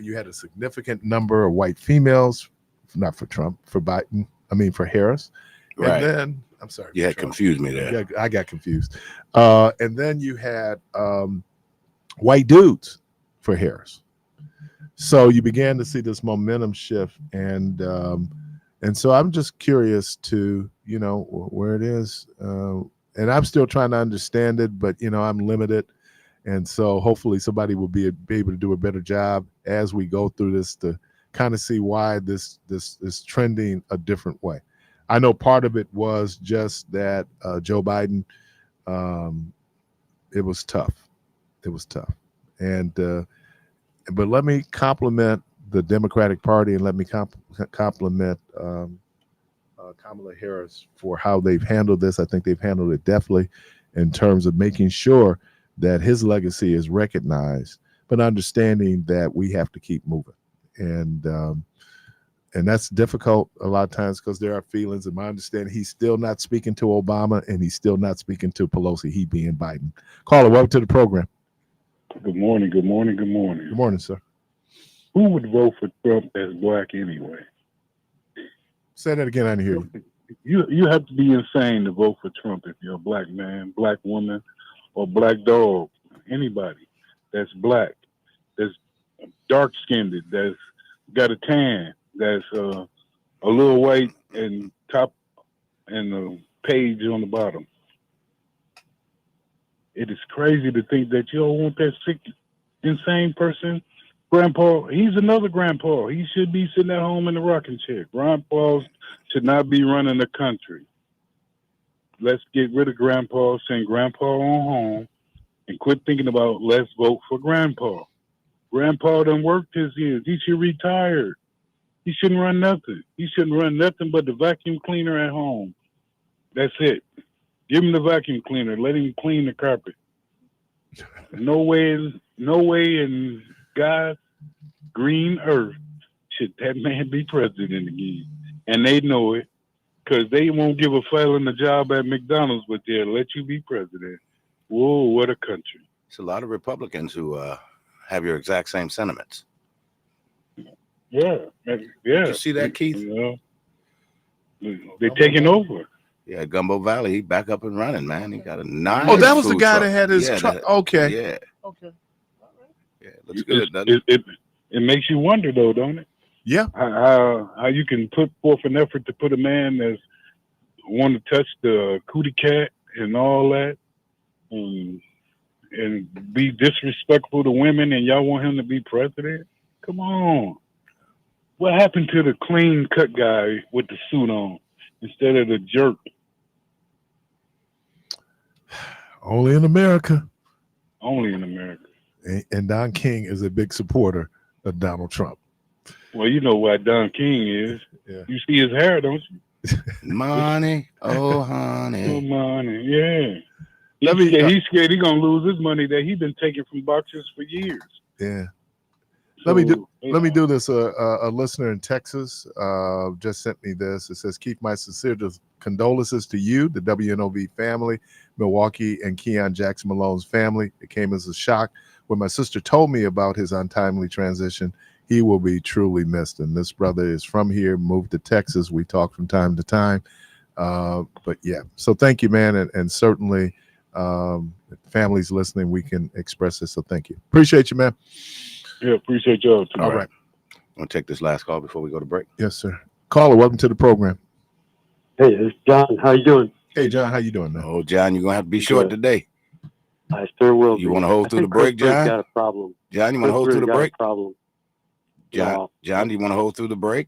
Speaker 1: You had a significant number of white females, not for Trump, for Biden. I mean, for Harris.
Speaker 2: Right.
Speaker 1: And then, I'm sorry.
Speaker 2: You had confused me there.
Speaker 1: Yeah, I got confused. And then you had white dudes for Harris. So you began to see this momentum shift, and so I'm just curious to, you know, where it is, and I'm still trying to understand it, but you know, I'm limited, and so hopefully somebody will be able to do a better job as we go through this to kind of see why this is trending a different way. I know part of it was just that Joe Biden, it was tough. It was tough. And but let me compliment the Democratic Party, and let me compliment Kamala Harris for how they've handled this. I think they've handled it deftly in terms of making sure that his legacy is recognized, but understanding that we have to keep moving. And that's difficult a lot of times because there are feelings. And my understanding, he's still not speaking to Obama, and he's still not speaking to Pelosi, he being Biden. Caller, welcome to the program.
Speaker 7: Good morning, good morning, good morning.
Speaker 1: Good morning, sir.
Speaker 7: Who would vote for Trump as black anyway?
Speaker 1: Say that again, I didn't hear you.
Speaker 7: You have to be insane to vote for Trump if you're a black man, black woman, or black dog. Anybody that's black, that's dark-skinned, that's got a tan, that's a little white and top and a page on the bottom. It is crazy to think that you don't want that sick, insane person. Grandpa, he's another grandpa. He should be sitting at home in the rocking chair. Grandpas should not be running the country. Let's get rid of grandpa, send grandpa on home, and quit thinking about let's vote for grandpa. Grandpa done worked his years. He should retire. He shouldn't run nothing. He shouldn't run nothing but the vacuum cleaner at home. That's it. Give him the vacuum cleaner. Let him clean the carpet. No way in God's green earth should that man be president again. And they know it because they won't give a felon a job at McDonald's, but they'll let you be president. Whoa, what a country.
Speaker 2: It's a lot of Republicans who have your exact same sentiments.
Speaker 7: Yeah.
Speaker 2: Did you see that, Keith?
Speaker 7: You know, they're taking over.
Speaker 2: Yeah, Gumbo Valley, he back up and running, man. He got a nice.
Speaker 1: Oh, that was the
Speaker 2: food
Speaker 1: guy
Speaker 2: truck.
Speaker 1: that had his
Speaker 2: Yeah,
Speaker 1: truck.
Speaker 2: that-
Speaker 1: Okay.
Speaker 2: Yeah.
Speaker 1: Okay.
Speaker 2: Yeah, looks good, doesn't it?
Speaker 7: It makes you wonder, though, don't it?
Speaker 1: Yeah.
Speaker 7: How you can put forth an effort to put a man that's want to touch the cootie cat and all that, and be disrespectful to women, and y'all want him to be president? Come on. What happened to the clean cut guy with the suit on instead of the jerk?
Speaker 1: Only in America.
Speaker 7: Only in America.
Speaker 1: And Don King is a big supporter of Donald Trump.
Speaker 7: Well, you know what Don King is.
Speaker 1: Yeah.
Speaker 7: You see his hair, don't you?
Speaker 2: Money, oh
Speaker 7: Oh,
Speaker 2: honey.
Speaker 7: money, yeah.
Speaker 1: Let me.
Speaker 7: He's scared he's gonna lose his money that he's been taking from boxers for years.
Speaker 1: Yeah.
Speaker 7: So,
Speaker 1: Let me do this. A listener in Texas just sent me this. It says, "Keep my sincere condolences to you, the WNOV family, Milwaukee, and Keon Jackson Malone's family. It came as a shock when my sister told me about his untimely transition. He will be truly missed." And this brother is from here, moved to Texas. We talk from time to time. But yeah, so thank you, man, and certainly, if families listening, we can express this. So thank you. Appreciate you, man.
Speaker 7: yeah, appreciate y'all too.
Speaker 1: All right.
Speaker 2: Want to take this last call before we go to break?
Speaker 1: Yes, sir. Caller, welcome to the program.
Speaker 8: Hey, it's John. How you doing?
Speaker 1: Hey, John, how you doing, man?
Speaker 2: Oh, John, you're gonna have to be short today.
Speaker 8: I sure will.
Speaker 2: You want to hold through the break,
Speaker 8: Chris
Speaker 2: John?
Speaker 8: got a problem.
Speaker 2: John, you want to hold through the break?
Speaker 8: Problem.
Speaker 2: John,
Speaker 8: No.
Speaker 2: John, do you want to hold through the break?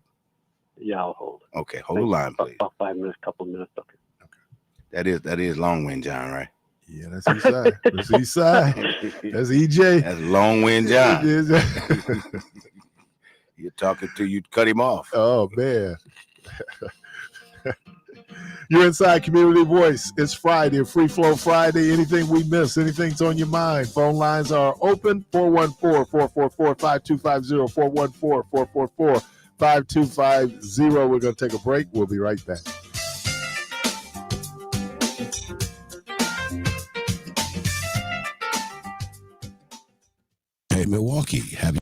Speaker 8: Yeah, I'll hold.
Speaker 2: Okay, hold the line, please.
Speaker 8: About 5 minutes, couple minutes. Okay.
Speaker 2: That is long wind, John, right?
Speaker 1: Yeah, that's East Side. That's East Side. That's EJ.
Speaker 2: That's long wind, John. You're talking to you, cut him off.
Speaker 1: Oh man. You're inside Community Voice. It's Friday, Free Flow Friday. Anything we miss, anything's on your mind. Phone lines are open. 414-444-5250. 414-444-5250. We're going to take a break. We'll be right back.
Speaker 9: Hey, Milwaukee, have you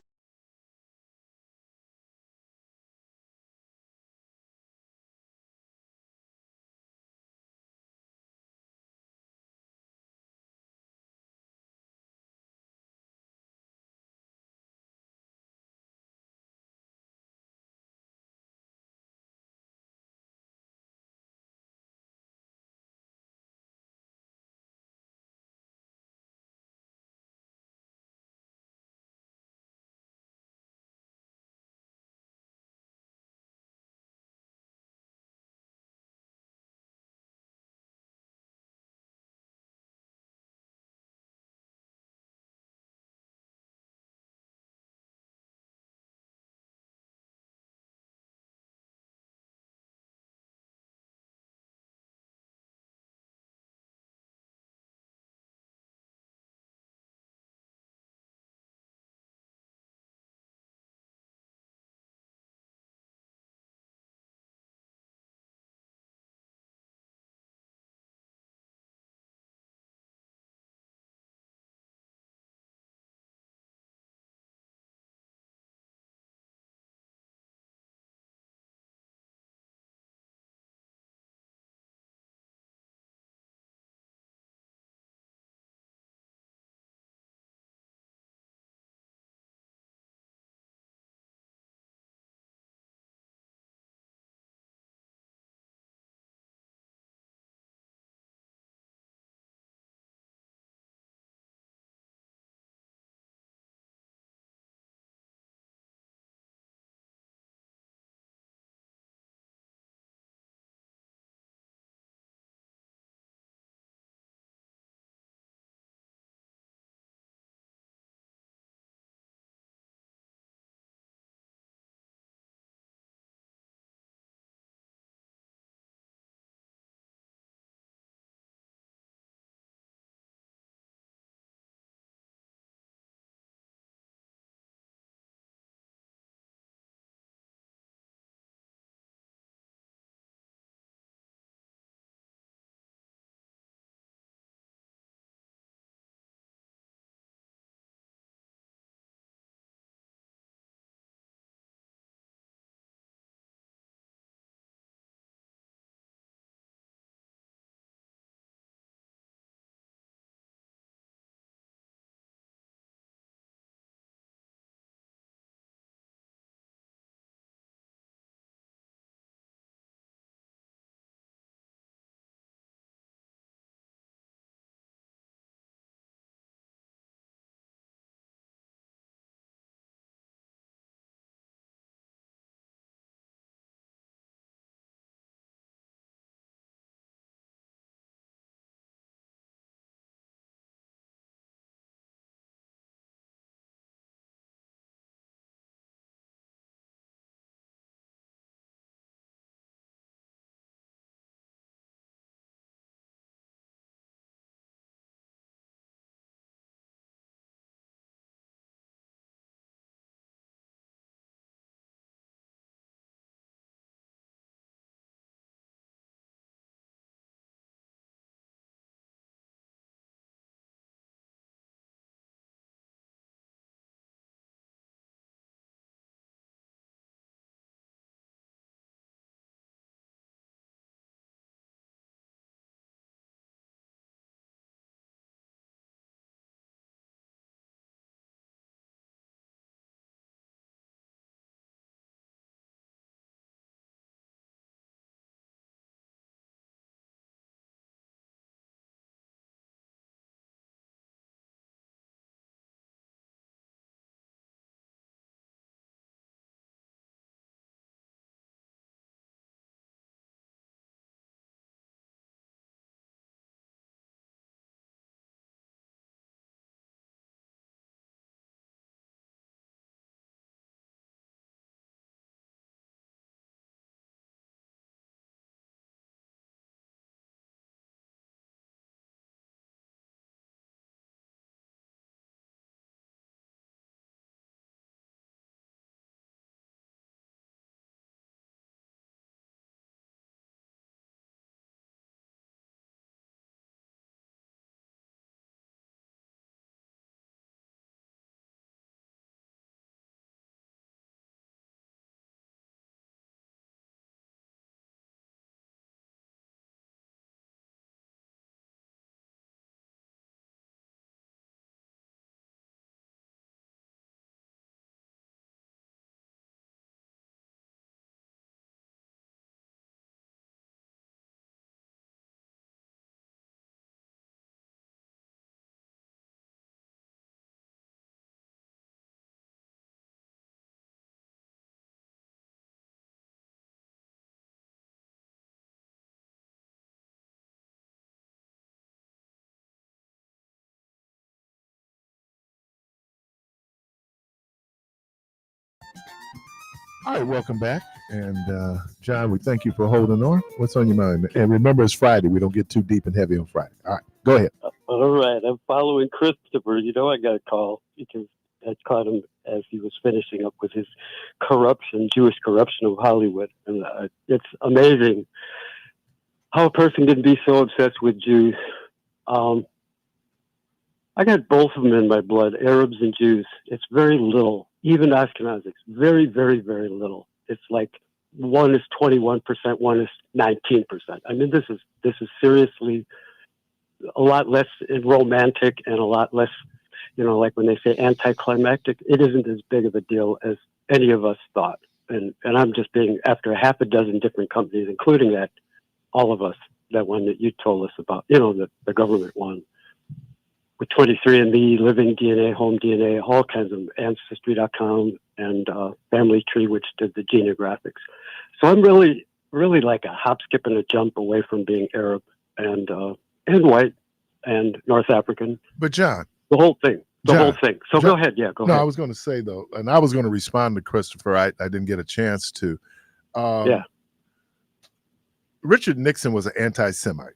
Speaker 1: All right, welcome back. And John, we thank you for holding on. What's on your mind? And remember, it's Friday. We don't get too deep and heavy on Friday. All right, go ahead.
Speaker 8: All right, I'm following Christopher. You know I got a call because I caught him as he was finishing up with his corruption, Jewish corruption of Hollywood. And it's amazing how a person can be so obsessed with Jews. I got both of them in my blood, Arabs and Jews. It's very little, even Ashkenazics, very, very, very little. It's like one is 21%, one is 19%. I mean, this is seriously a lot less romantic and a lot less, like when they say anticlimactic, it isn't as big of a deal as any of us thought. And I'm just being, after half a dozen different companies, including that, all of us, that one that you told us about, the government one, with 23andMe, Living DNA, Home DNA, all kinds of Ancestry.com and Family Tree, which did the genographics. So I'm really, really like a hop, skip, and a jump away from being Arab and white and North African.
Speaker 1: But John,
Speaker 8: the whole thing. So
Speaker 1: John,
Speaker 8: go ahead. Yeah, go ahead.
Speaker 1: No, I was going to say, though, and I was going to respond to Christopher. I didn't get a chance to.
Speaker 8: Yeah.
Speaker 1: Richard Nixon was an anti-Semite.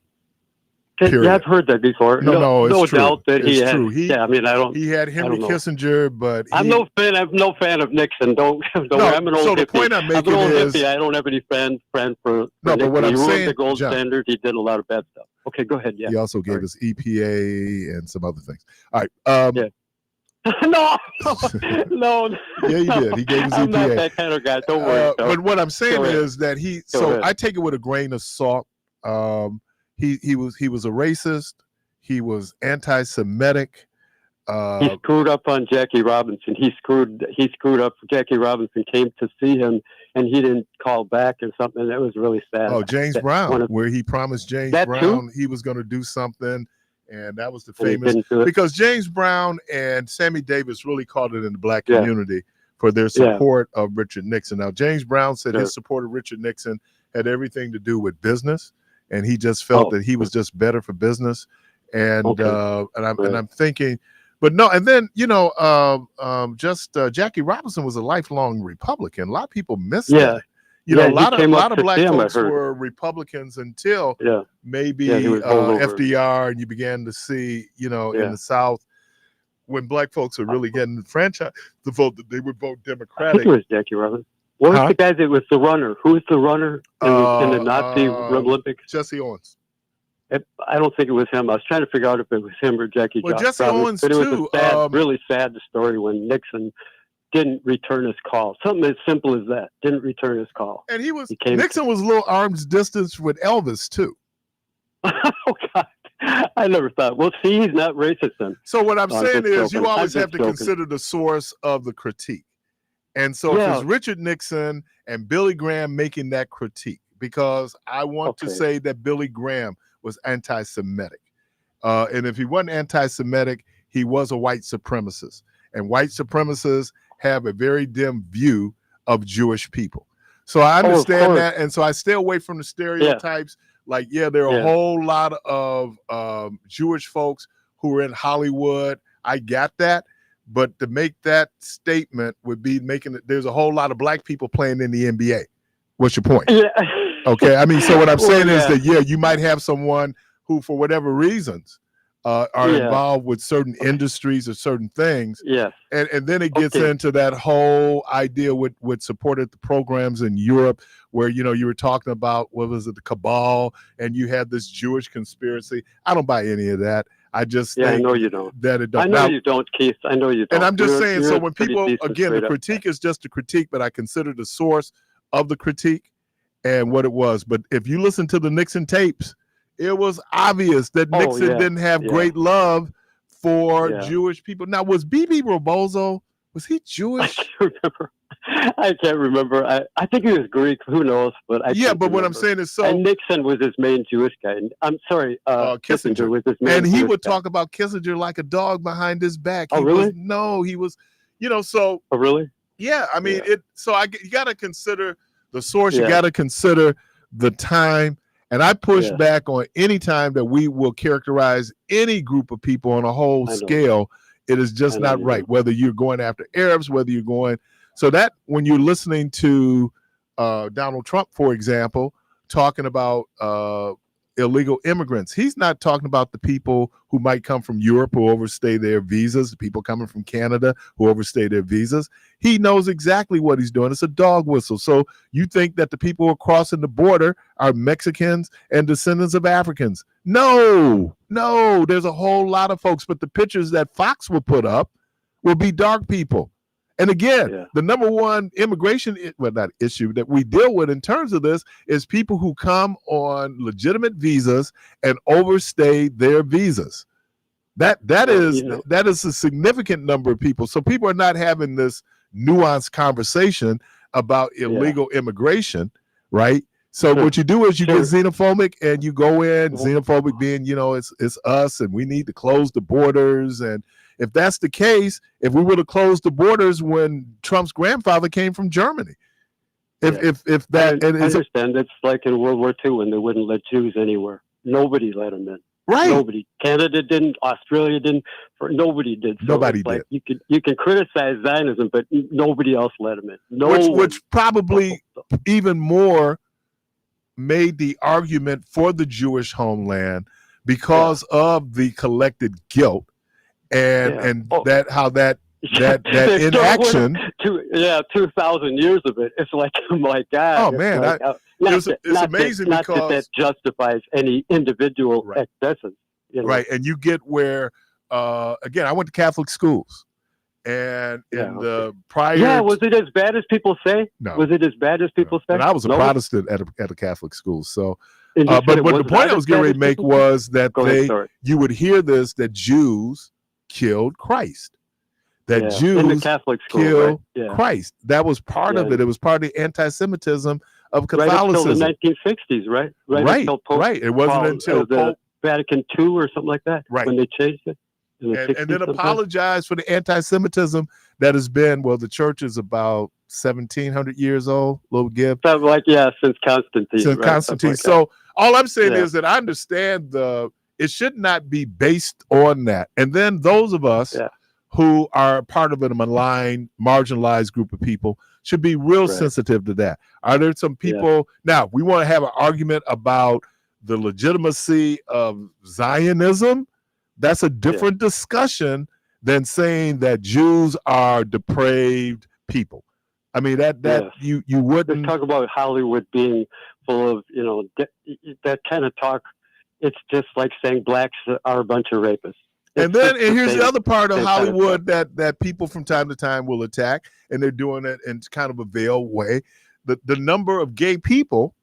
Speaker 8: Yeah, I've heard that before.
Speaker 1: No
Speaker 8: doubt that
Speaker 1: it's
Speaker 8: he had.
Speaker 1: true.
Speaker 8: He had
Speaker 1: Henry Kissinger, but
Speaker 8: I'm no fan of Nixon. Don't. I'm an old hippie.
Speaker 1: The point I'm making
Speaker 8: is, I don't have any friend for
Speaker 1: no. But what I'm saying,
Speaker 8: ruined the gold
Speaker 1: John,
Speaker 8: standard. He did a lot of bad stuff. Okay, go ahead. Yeah.
Speaker 1: He also gave us EPA and some other things. All right.
Speaker 8: Yeah. no.
Speaker 1: Yeah, he did. He gave us EPA.
Speaker 8: I'm not that kind of guy. Don't worry.
Speaker 1: But what I'm saying is that I take it with a grain of salt. He was a racist. He was anti-Semitic.
Speaker 8: He screwed up on Jackie Robinson. He screwed up. Jackie Robinson came to see him, and he didn't call back or something. That was really sad.
Speaker 1: Oh, James Brown, where he promised James Brown he was going to do something, and that was the famous because James Brown and Sammy Davis really called it in the black community for their support of Richard Nixon. Now, James Brown said his support of Richard Nixon had everything to do with business, and he just felt that he was just better for business. And I'm thinking, but no, and then Jackie Robinson was a lifelong Republican. A lot of people miss that. A lot of black folks were Republicans until maybe FDR, and you began to see, in the South, when black folks were really getting the franchise to vote, that they would vote Democratic.
Speaker 8: I think it was Jackie Robinson. What was the guy that was the runner? Who was the runner in the Nazi Olympics?
Speaker 1: Jesse Owens.
Speaker 8: I don't think it was him. I was trying to figure out if it was him or Jackie.
Speaker 1: Well, Jesse Owens
Speaker 8: but it was
Speaker 1: too.
Speaker 8: Really sad story when Nixon didn't return his call. Something as simple as that. Didn't return his call.
Speaker 1: And Nixon was a little arm's distance with Elvis too.
Speaker 8: Oh God. I never thought. Well, see, he's not racist then.
Speaker 1: So what I'm saying is you always have to consider the source of the critique. And so if it's Richard Nixon and Billy Graham making that critique, because I want to say that Billy Graham was anti-Semitic. And if he wasn't anti-Semitic, he was a white supremacist. And white supremacists have a very dim view of Jewish people. So I understand that. And so I stay away from the stereotypes. Like, there are a whole lot of Jewish folks who are in Hollywood. I got that. But to make that statement would be making it, there's a whole lot of black people playing in the NBA. What's your point?
Speaker 8: Yeah.
Speaker 1: Okay. I mean, so what I'm saying is that, you might have someone who, for whatever reasons, are involved with certain industries or certain things.
Speaker 8: Yes.
Speaker 1: And then it gets into that whole idea with supported the programs in Europe where, you were talking about, what was it, the cabal, and you had this Jewish conspiracy. I don't buy any of that. I just think
Speaker 8: I know you don't.
Speaker 1: That it don't.
Speaker 8: I know you don't, Keith. I know you don't.
Speaker 1: And I'm just saying, so when people, again, the critique is just a critique, but I consider the source of the critique and what it was. But if you listen to the Nixon tapes, it was obvious that Nixon didn't have great love for Jewish people. Now, was B.B. Rebozo, was he Jewish?
Speaker 8: I can't remember. I think he was Greek. Who knows? But
Speaker 1: what I'm saying is,
Speaker 8: and Nixon was his main Jewish guy. I'm sorry, Kissinger was his main.
Speaker 1: And he
Speaker 8: Jewish
Speaker 1: would
Speaker 8: guy.
Speaker 1: talk about Kissinger like a dog behind his back.
Speaker 8: Really?
Speaker 1: He was, so.
Speaker 8: Oh, really?
Speaker 1: Yeah, I mean it. So you got to consider the source. You got to consider the time. And I push back on any time that we will characterize any group of people on a whole scale. It is just not right. Whether you're going after Arabs, whether you're going. So that when you're listening to Donald Trump, for example, talking about illegal immigrants, he's not talking about the people who might come from Europe who overstay their visas, the people coming from Canada who overstay their visas. He knows exactly what he's doing. It's a dog whistle. So you think that the people who are crossing the border are Mexicans and descendants of Africans? No, there's a whole lot of folks, but the pictures that Fox will put up will be dark people. And again, the number one immigration, not issue that we deal with in terms of this is people who come on legitimate visas and overstay their visas. That is a significant number of people. So people are not having this nuanced conversation about illegal immigration, right? So what you do is you get xenophobic and you go in, xenophobic being, it's us and we need to close the borders. And if that's the case, if we would have closed the borders when Trump's grandfather came from Germany, I
Speaker 8: understand. It's like in World War II when they wouldn't let Jews anywhere. Nobody let them in.
Speaker 1: Right.
Speaker 8: Nobody. Canada didn't. Australia didn't. Nobody did. So
Speaker 1: nobody did.
Speaker 8: You can criticize Zionism, but nobody else let them in.
Speaker 1: Which probably even more made the argument for the Jewish homeland because of the collected guilt and that inaction.
Speaker 8: 2,000 years of it. It's like, oh my God.
Speaker 1: Oh man, it's amazing because
Speaker 8: that justifies any individual excesses.
Speaker 1: Right, and you get where again, I went to Catholic schools. And in the prior,
Speaker 8: was it as bad as people say?
Speaker 1: No.
Speaker 8: Was it as bad as people say?
Speaker 1: And I was a Protestant at a Catholic school, so. But the point I was getting ready to make was that you would hear this, that Jews killed Christ, that Jews
Speaker 8: in the Catholic school,
Speaker 1: killed Christ. That was part of it. It was part of the anti-Semitism of Catholicism.
Speaker 8: Right until the 1960s, right?
Speaker 1: Right. It wasn't until
Speaker 8: the Vatican II or something like that, when they changed it.
Speaker 1: And then apologize for the anti-Semitism that has been, the church is about 1,700 years old, little give.
Speaker 8: Something like, since Constantine.
Speaker 1: Like so all I'm saying is that I understand it should not be based on that. And then those of us who are part of a maligned, marginalized group of people should be real sensitive to that. Are there some people, now we want to have an argument about the legitimacy of Zionism? That's a different discussion than saying that Jews are depraved people. I mean, you wouldn't
Speaker 8: talk about Hollywood being full of, that kind of talk. It's just like saying blacks are a bunch of rapists.
Speaker 1: And here's the other part of Hollywood that people from time to time will attack, and they're doing it in kind of a veiled way. The number of gay people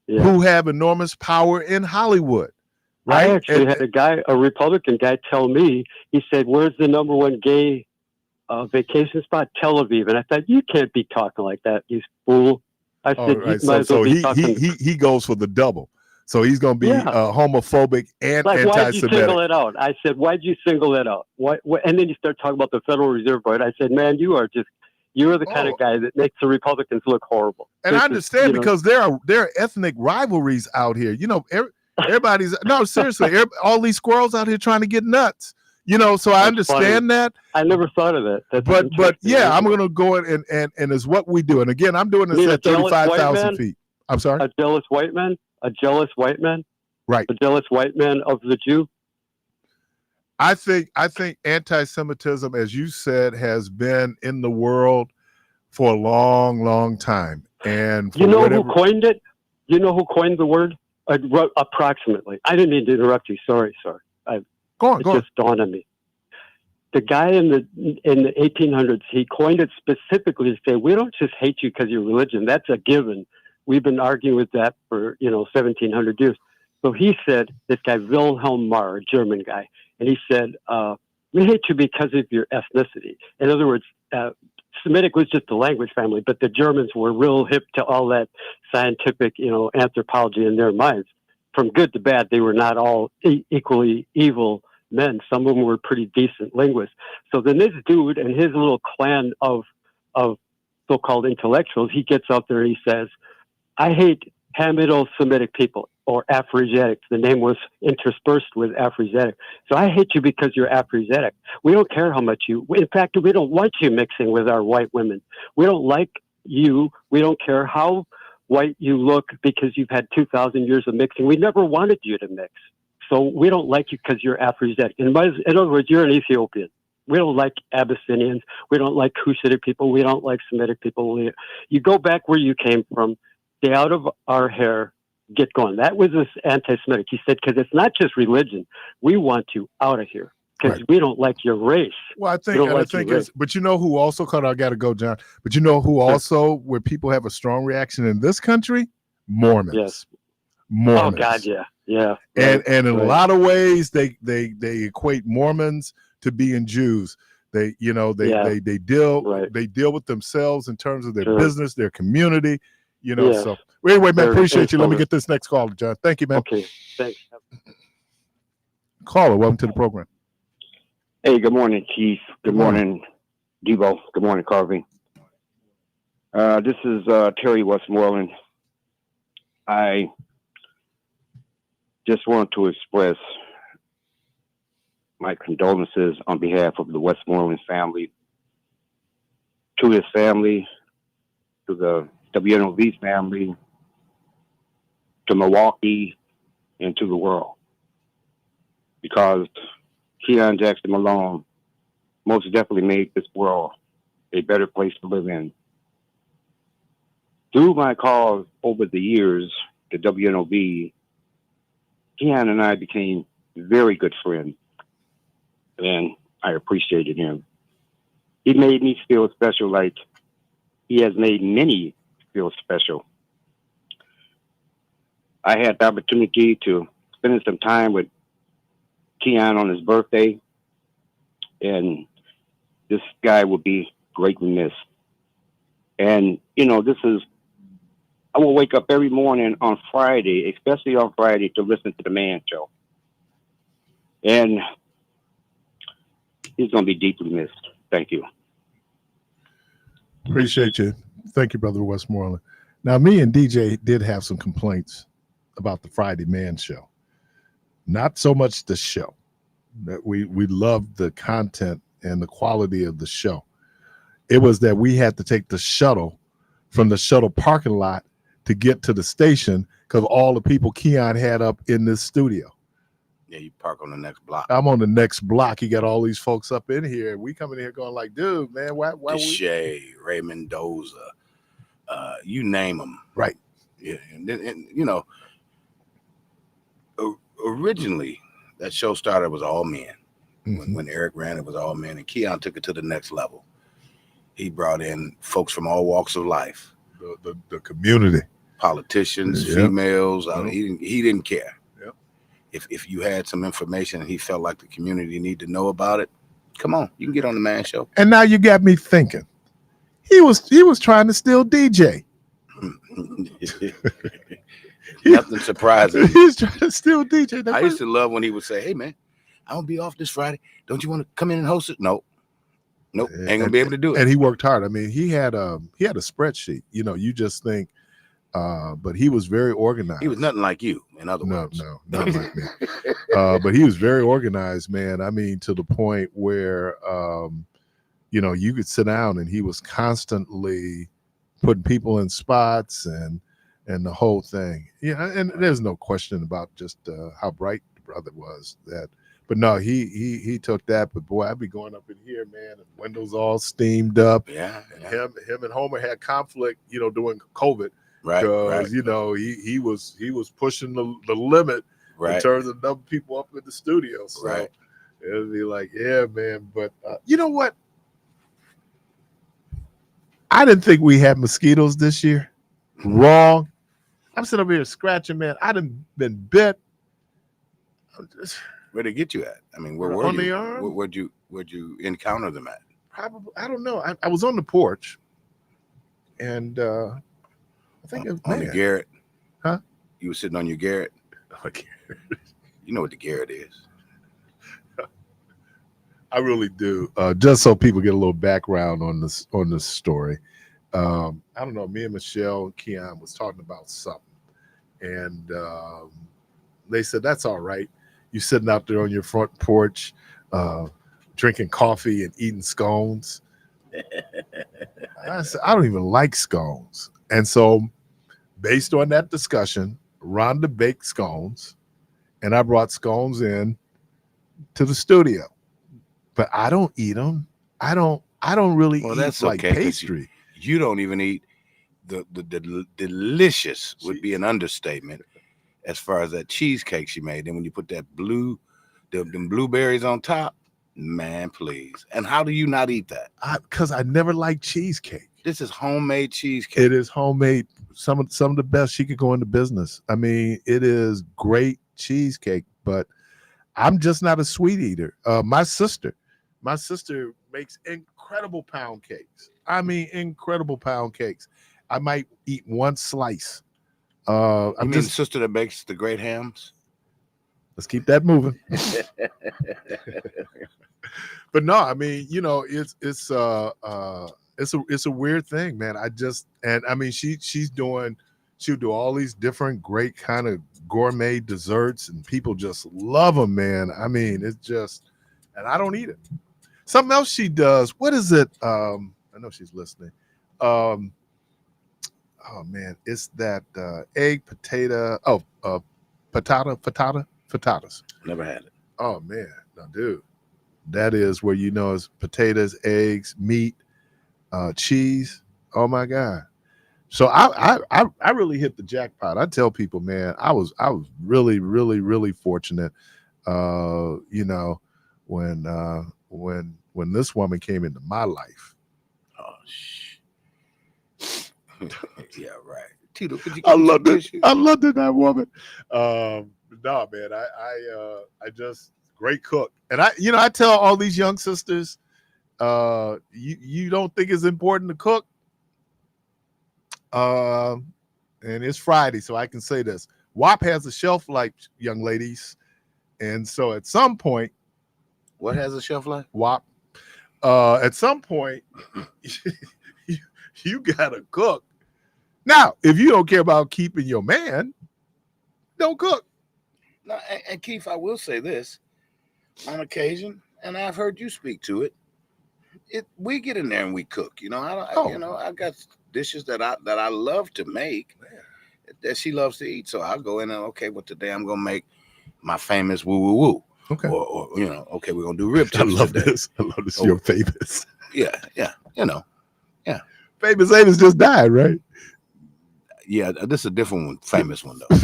Speaker 1: who have enormous power in Hollywood. Right?
Speaker 8: I actually had a Republican guy tell me, he said, where's the number one gay vacation spot? Tel Aviv. And I thought, you can't be talking like that, you fool. I said,
Speaker 1: he goes for the double. So he's going to be homophobic and anti-Semitic.
Speaker 8: Why'd you single it out? I said, why'd you single it out? And then you start talking about the Federal Reserve Board. I said, man, you're the kind of guy that makes the Republicans look horrible.
Speaker 1: And I understand because there are ethnic rivalries out here. Everybody's seriously, all these squirrels out here trying to get nuts. So I understand that.
Speaker 8: I never thought of that.
Speaker 1: But I'm going to go in and is what we do. And again, I'm doing this at 35,000 feet. I'm sorry.
Speaker 8: A jealous white man,
Speaker 1: right?
Speaker 8: A jealous white man of the Jew.
Speaker 1: I think anti-Semitism, as you said, has been in the world for a long, long time. And
Speaker 8: who coined it? You know who coined the word? Approximately. I didn't mean to interrupt you. Sorry.
Speaker 1: Go on.
Speaker 8: Just dawned on me. The guy in the 1800s, he coined it specifically to say, we don't just hate you because of your religion. That's a given. We've been arguing with that for 1,700 years. So he said, this guy Wilhelm Marr, a German guy, and he said, we hate you because of your ethnicity. In other words, Semitic was just a language family, but the Germans were real hip to all that scientific, anthropology in their minds. From good to bad, they were not all equally evil men. Some of them were pretty decent linguists. So then this dude and his little clan of so-called intellectuals, he gets up there and he says, I hate Hamido Semitic people. or Afroasiatic. The name was interspersed with Afroasiatic. So I hate you because you're Afroasiatic. We don't care how much in fact, we don't want you mixing with our white women. We don't like you. We don't care how white you look because you've had 2,000 years of mixing. We never wanted you to mix. So we don't like you because you're Afroasiatic. In other words, you're an Ethiopian. We don't like Abyssinians. We don't like Cushitic people. We don't like Semitic people. You go back where you came from. Stay out of our hair. Get going. That was this anti-Semitic. He said, because it's not just religion. We want you out of here because we don't like your race.
Speaker 1: Well, I think it's, but you know who also caught, I got to go, John, but you know who also, where people have a strong reaction in this country? Mormons.
Speaker 8: Yes.
Speaker 1: Mormons.
Speaker 8: Oh God, yeah. Yeah.
Speaker 1: And in a lot of ways, they equate Mormons to being Jews. They deal with themselves in terms of their business, their community, So anyway, man, appreciate you. Let me get this next caller, John. Thank you, man.
Speaker 8: Okay, thanks.
Speaker 1: Caller, welcome to the program.
Speaker 9: Hey, good morning, Keith. Good morning, Debo. Good morning, Carvey. This is Terry Westmoreland. I just want to express my condolences on behalf of the Westmoreland family, to his family, to the WNOV family, to Milwaukee, and to the world. Because Keon Jackson Malone most definitely made this world a better place to live in. Through my calls over the years to WNOV, Keon and I became very good friends, and I appreciated him. He made me feel special, like he has made many feel special. I had the opportunity to spend some time with Keon on his birthday, and this guy will be greatly missed. And, I will wake up every morning on Friday, especially on Friday, to listen to the Man Show. And he's going to be deeply missed. Thank you.
Speaker 1: Appreciate you. Thank you, Brother Westmoreland. Now, me and DJ did have some complaints about the Friday Man Show. Not so much the show. That we loved the content and the quality of the show. It was that we had to take the shuttle from the shuttle parking lot to get to the station because all the people Keon had up in this studio.
Speaker 2: Yeah, you park on the next block.
Speaker 1: I'm on the next block. You got all these folks up in here. We come in here going like, dude, man, why
Speaker 2: Deshae, Ray Mendoza, you name them.
Speaker 1: Right.
Speaker 2: Yeah, and originally that show started was all men. Mm-hmm. When Eric ran, it was all men, and Keon took it to the next level. He brought in folks from all walks of life,
Speaker 1: the community,
Speaker 2: politicians, females. I mean, he didn't care. Yep. If you had some information and he felt like the community needed to know about it, come on, you can get on the Man Show.
Speaker 1: And now you got me thinking, he was trying to steal DJ.
Speaker 2: Nothing surprising.
Speaker 1: He's trying to steal DJ.
Speaker 2: I used to love when he would say, "Hey man, I'm gonna be off this Friday. Don't you want to come in and host it?" Nope, ain't gonna be able to do it.
Speaker 1: And he worked hard. I mean, he had a spreadsheet. You just think, but he was very organized.
Speaker 2: He was nothing like you, in other words.
Speaker 1: No, not like me. But he was very organized, man. I mean, to the point where you could sit down and he was constantly putting people in spots and the whole thing. Yeah, and there's no question about just how bright the brother was. But no, he took that. But boy, I'd be going up in here, man, and windows all steamed up.
Speaker 2: Yeah.
Speaker 1: And him and Homer had conflict, during COVID.
Speaker 2: Right.
Speaker 1: Because he was pushing the limit in terms of number of people up in the studio. So it'd be like, yeah, man. But you know what? I didn't think we had mosquitoes this year. Wrong. I'm sitting over here scratching, man. I done been bit.
Speaker 2: Where'd they get you at? I mean, where were
Speaker 1: on
Speaker 2: you?
Speaker 1: The arm?
Speaker 2: Where'd you encounter them at?
Speaker 1: Probably, I don't know. I was on the porch, and I think it was
Speaker 2: on the Garrett.
Speaker 1: Huh?
Speaker 2: You were sitting on your Garrett.
Speaker 1: Okay.
Speaker 2: You know what the Garrett is.
Speaker 1: I really do. Just so people get a little background on this story. I don't know. Me and Michelle and Keon was talking about something, And they said, that's all right. You sitting out there on your front porch, drinking coffee and eating scones. I said, I don't even like scones. And so based on that discussion, Rhonda baked scones, and I brought scones in to the studio. But I don't eat them. I don't really
Speaker 2: Well,
Speaker 1: eat
Speaker 2: that's
Speaker 1: like
Speaker 2: okay, 'cause
Speaker 1: pastry.
Speaker 2: You don't even eat the delicious would be an understatement as far as that cheesecake she made. And when you put that them blueberries on top, man, please. And how do you not eat that?
Speaker 1: Because I never liked cheesecake.
Speaker 2: This is homemade cheesecake.
Speaker 1: It is homemade. Some of the best. She could go into business. I mean, it is great cheesecake, but I'm just not a sweet eater. My sister makes incredible pound cakes. I mean, incredible pound cakes. I might eat one slice.
Speaker 2: You mean the sister that makes the great hams?
Speaker 1: Let's keep that moving. But no, I mean, you know, it's a weird thing, man. I mean, she'll do all these different great kind of gourmet desserts, and people just love them, man. I mean, it's just, and I don't eat it. Something else she does. What is it? I know she's listening. Oh man, it's that egg potato. Potatoes.
Speaker 2: Never had it.
Speaker 1: Oh man, no, dude, that is where it's potatoes, eggs, meat, cheese. Oh my god. So I really hit the jackpot. I tell people, man, I was really, really, really fortunate. You know, when this woman came into my life.
Speaker 2: Oh yeah, right. Tito, could you
Speaker 1: I loved it, that woman. No, man, I just great cook. And I tell all these young sisters, you don't think it's important to cook. And it's Friday, so I can say this. WAP has a shelf life, young ladies. And so at some point,
Speaker 2: what has a shelf life?
Speaker 1: WAP. At some point, you gotta cook. Now, if you don't care about keeping your man, don't cook.
Speaker 2: No, and Keith, I will say this: on occasion, and I've heard you speak to it. We get in there and we cook. You know, I got dishes that I love to make that she loves to eat. So I'll go in and well, today I'm gonna make my famous woo woo woo.
Speaker 1: Okay.
Speaker 2: Or okay, we're gonna do rib tips.
Speaker 1: I love
Speaker 2: today.
Speaker 1: this. Your famous.
Speaker 2: Yeah.
Speaker 1: Famous Amos just died, right?
Speaker 2: Yeah, this is a different one. Famous one though. It's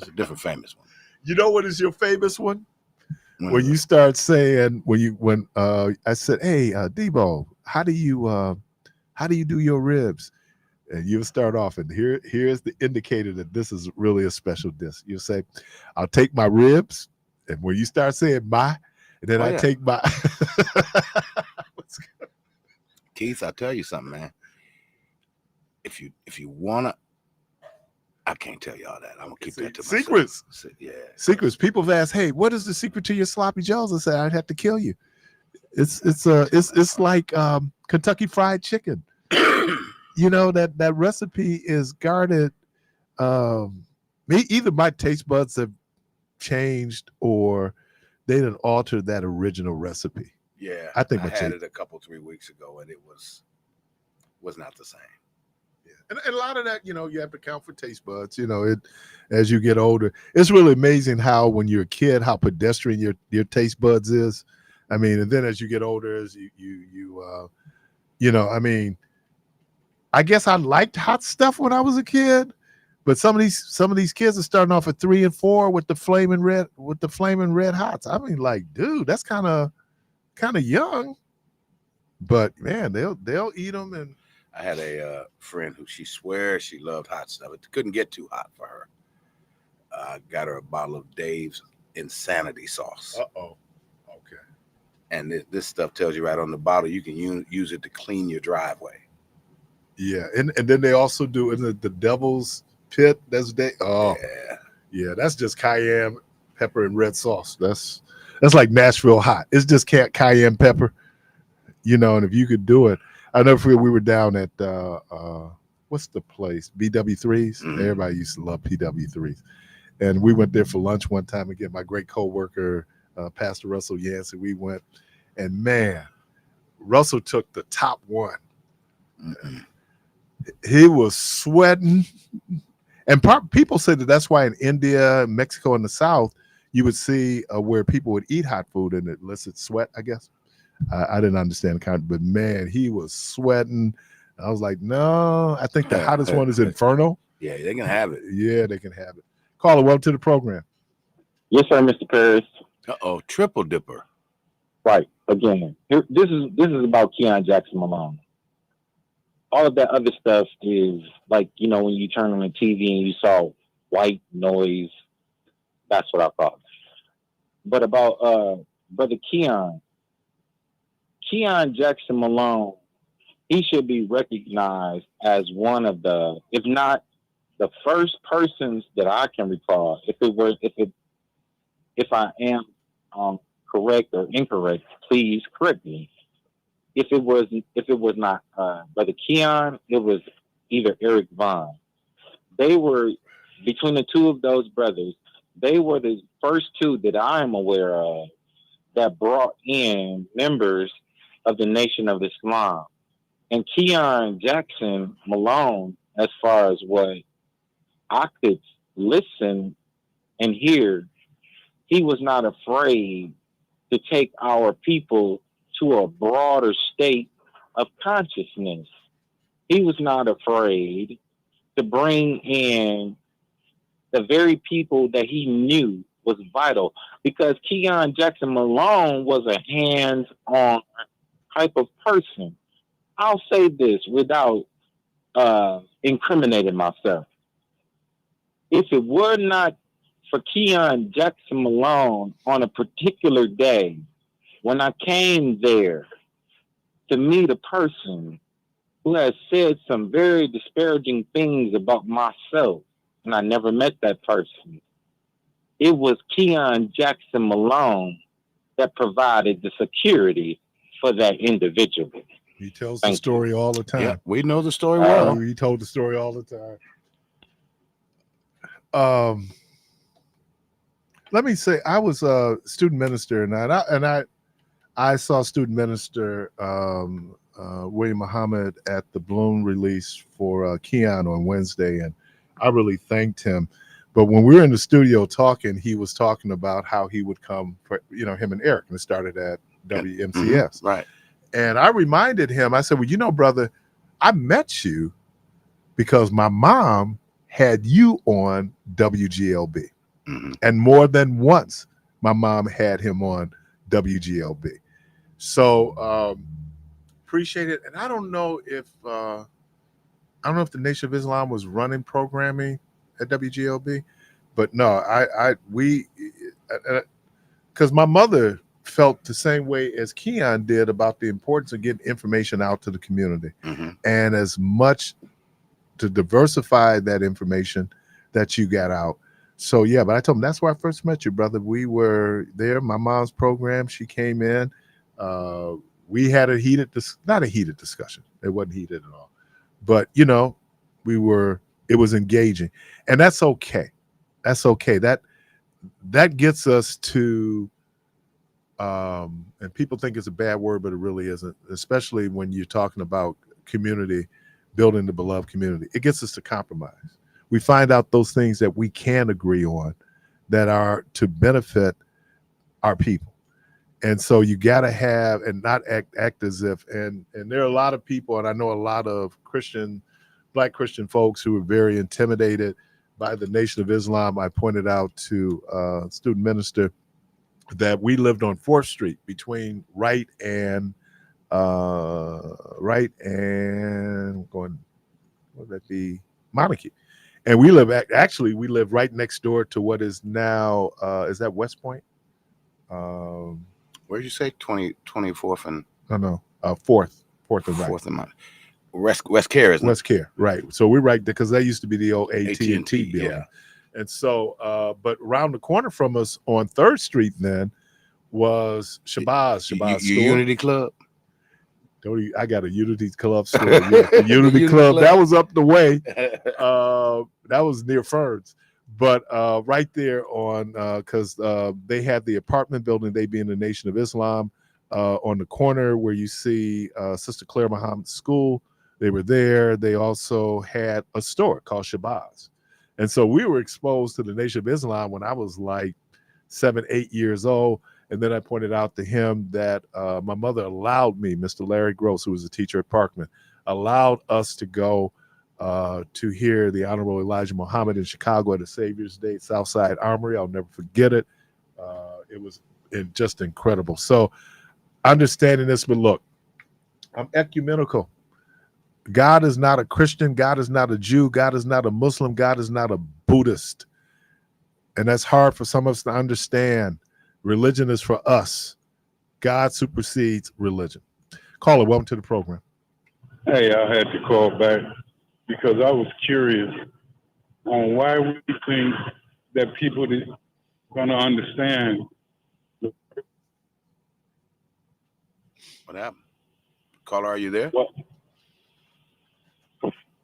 Speaker 2: a different famous one.
Speaker 1: You know what is your famous one? When you start saying when I said, hey, Debo, how do you do your ribs? And you'll start off, and here's the indicator that this is really a special dish. You'll say, I'll take my ribs, and when you start saying my, and then I take my.
Speaker 2: Keith, I'll tell you something, man. If you wanna, I can't tell you all that. I'm gonna keep that to myself.
Speaker 1: Secrets.
Speaker 2: Yeah.
Speaker 1: Secrets. People have asked, hey, what is the secret to your sloppy joes? I said, I'd have to kill you. It's like Kentucky Fried Chicken. You know, that recipe is guarded. Either my taste buds have changed or they didn't alter that original recipe.
Speaker 2: Yeah,
Speaker 1: I think
Speaker 2: I had it a couple 3 weeks ago, and it was not the same.
Speaker 1: Yeah, and a lot of that, you have to count for taste buds. As you get older, it's really amazing how when you're a kid, how pedestrian your taste buds is. I mean, and then as you get older, as I mean, I guess I liked hot stuff when I was a kid, but some of these kids are starting off at 3 and 4 with the flaming red hots. I mean, like, dude, that's kind of young, but man, they'll eat them. And
Speaker 2: I had a friend who she swears she loved hot stuff. It couldn't get too hot for her. I got her a bottle of Dave's Insanity sauce.
Speaker 1: Uh-oh. Okay.
Speaker 2: And this stuff tells you right on the bottle you can use it to clean your driveway.
Speaker 1: Yeah, and then they also do in the Devil's Pit. That's that's just cayenne pepper and red sauce. That's like Nashville hot. It's just cayenne pepper, and if you could do it. I never forget we were down at what's the place? BW3s. Everybody used to love PW3s. And we went there for lunch one time again. My great coworker, Pastor Russell Yancey, we went, and man, Russell took the top one. He was sweating. And people said that's why in India, Mexico, and the South, you would see where people would eat hot food and it elicits sweat, I guess. I didn't understand the kind, but man, he was sweating. I was like, no, I think the hottest one is Inferno.
Speaker 2: Yeah, they can have it.
Speaker 1: Yeah, they can have it. Caller, welcome to the program.
Speaker 6: Yes, sir, Mr. Parris.
Speaker 2: Triple dipper.
Speaker 6: Right. Again, this is about Keon Jackson Malone. All of that other stuff is like, you know, when you turn on the TV and you saw white noise, that's what I thought. But about brother Keon Jackson Malone, he should be recognized as one of the, if not the first persons that I can recall. If I am correct or incorrect, please correct me. If it was not Brother Keon, it was either Eric Vaughn. They were, between the two of those brothers, they were the first two that I am aware of that brought in members of the Nation of Islam. And Keon Jackson Malone, as far as what I could listen and hear, he was not afraid to take our people to a broader state of consciousness. He was not afraid to bring in the very people that he knew was vital, because Keon Jackson Malone was a hands-on type of person. I'll say this without incriminating myself. If it were not for Keon Jackson Malone on a particular day, when I came there to meet a person who has said some very disparaging things about myself, and I never met that person, it was Keon Jackson Malone that provided the security for that individual.
Speaker 1: He tells the story all the time.
Speaker 2: Yeah, we know the story well.
Speaker 1: He told the story all the time. Let me say, I was a student minister, and I saw student minister William Muhammad at the Bloom release for Keon on Wednesday, and I really thanked him. But when we were in the studio talking, he was talking about how he would come for, him and Eric, and it started at WMCS.
Speaker 2: Right.
Speaker 1: And I reminded him, I said, well, brother, I met you because my mom had you on WGLB. And more than once, my mom had him on WGLB. So appreciate it. And I don't know if the Nation of Islam was running programming at WGLB, but no, because my mother felt the same way as Keon did about the importance of getting information out to the community, and as much to diversify that information that you got out. So yeah, but I told him that's where I first met you, brother. We were there, my mom's program. She came in. We had not a heated discussion. It wasn't heated at all, but it was engaging, and that's okay. That's okay. That gets us to, and people think it's a bad word, but it really isn't, especially when you're talking about community, building the beloved community. It gets us to compromise. We find out those things that we can agree on that are to benefit our people. And so you got to have, and not act as if, and there are a lot of people, and I know a lot of Black Christian folks who are very intimidated by the Nation of Islam. I pointed out to a student minister that we lived on 4th Street between Wright and Monarchy. And we live right next door to what is now, is that West Point?
Speaker 2: Where did you say 24th and?
Speaker 1: No, 4th and Wright.
Speaker 2: 4th and Monarchy. West Care, isn't it?
Speaker 1: West Care, right. So we're right there because that used to be the old AT&T building.
Speaker 2: Yeah.
Speaker 1: And so, but around the corner from us on 3rd Street then was Shabazz store.
Speaker 2: Unity Club?
Speaker 1: I got a Unity Club store. Unity
Speaker 2: Unity
Speaker 1: Club.
Speaker 2: Club.
Speaker 1: That was up the way. That was near Ferns. But right there on, because they had the apartment building, they being the Nation of Islam, on the corner where you see Sister Claire Muhammad's school. They were there. They also had a store called Shabazz. And so we were exposed to the Nation of Islam when I was like 7, 8 years old. And then I pointed out to him that my mother allowed me, Mr. Larry Gross, who was a teacher at Parkman, allowed us to go to hear the Honorable Elijah Muhammad in Chicago at the Savior's Day at Southside Armory. I'll never forget it. It was just incredible. So understanding this, but look, I'm ecumenical. God is not a Christian. God is not a Jew. God is not a Muslim. God is not a Buddhist. And that's hard for some of us to understand. Religion is for us. God supersedes religion. Caller, welcome to the program.
Speaker 7: Hey, I had to call back because I was curious on why we think that people are going to understand.
Speaker 2: What happened? Caller, are you there?
Speaker 7: What?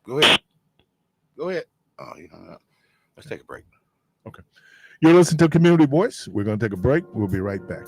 Speaker 2: Go ahead. Go ahead. Oh, you hung up. Let's take a break.
Speaker 1: Okay. You're listening to Community Voice. We're going to take a break. We'll be right back.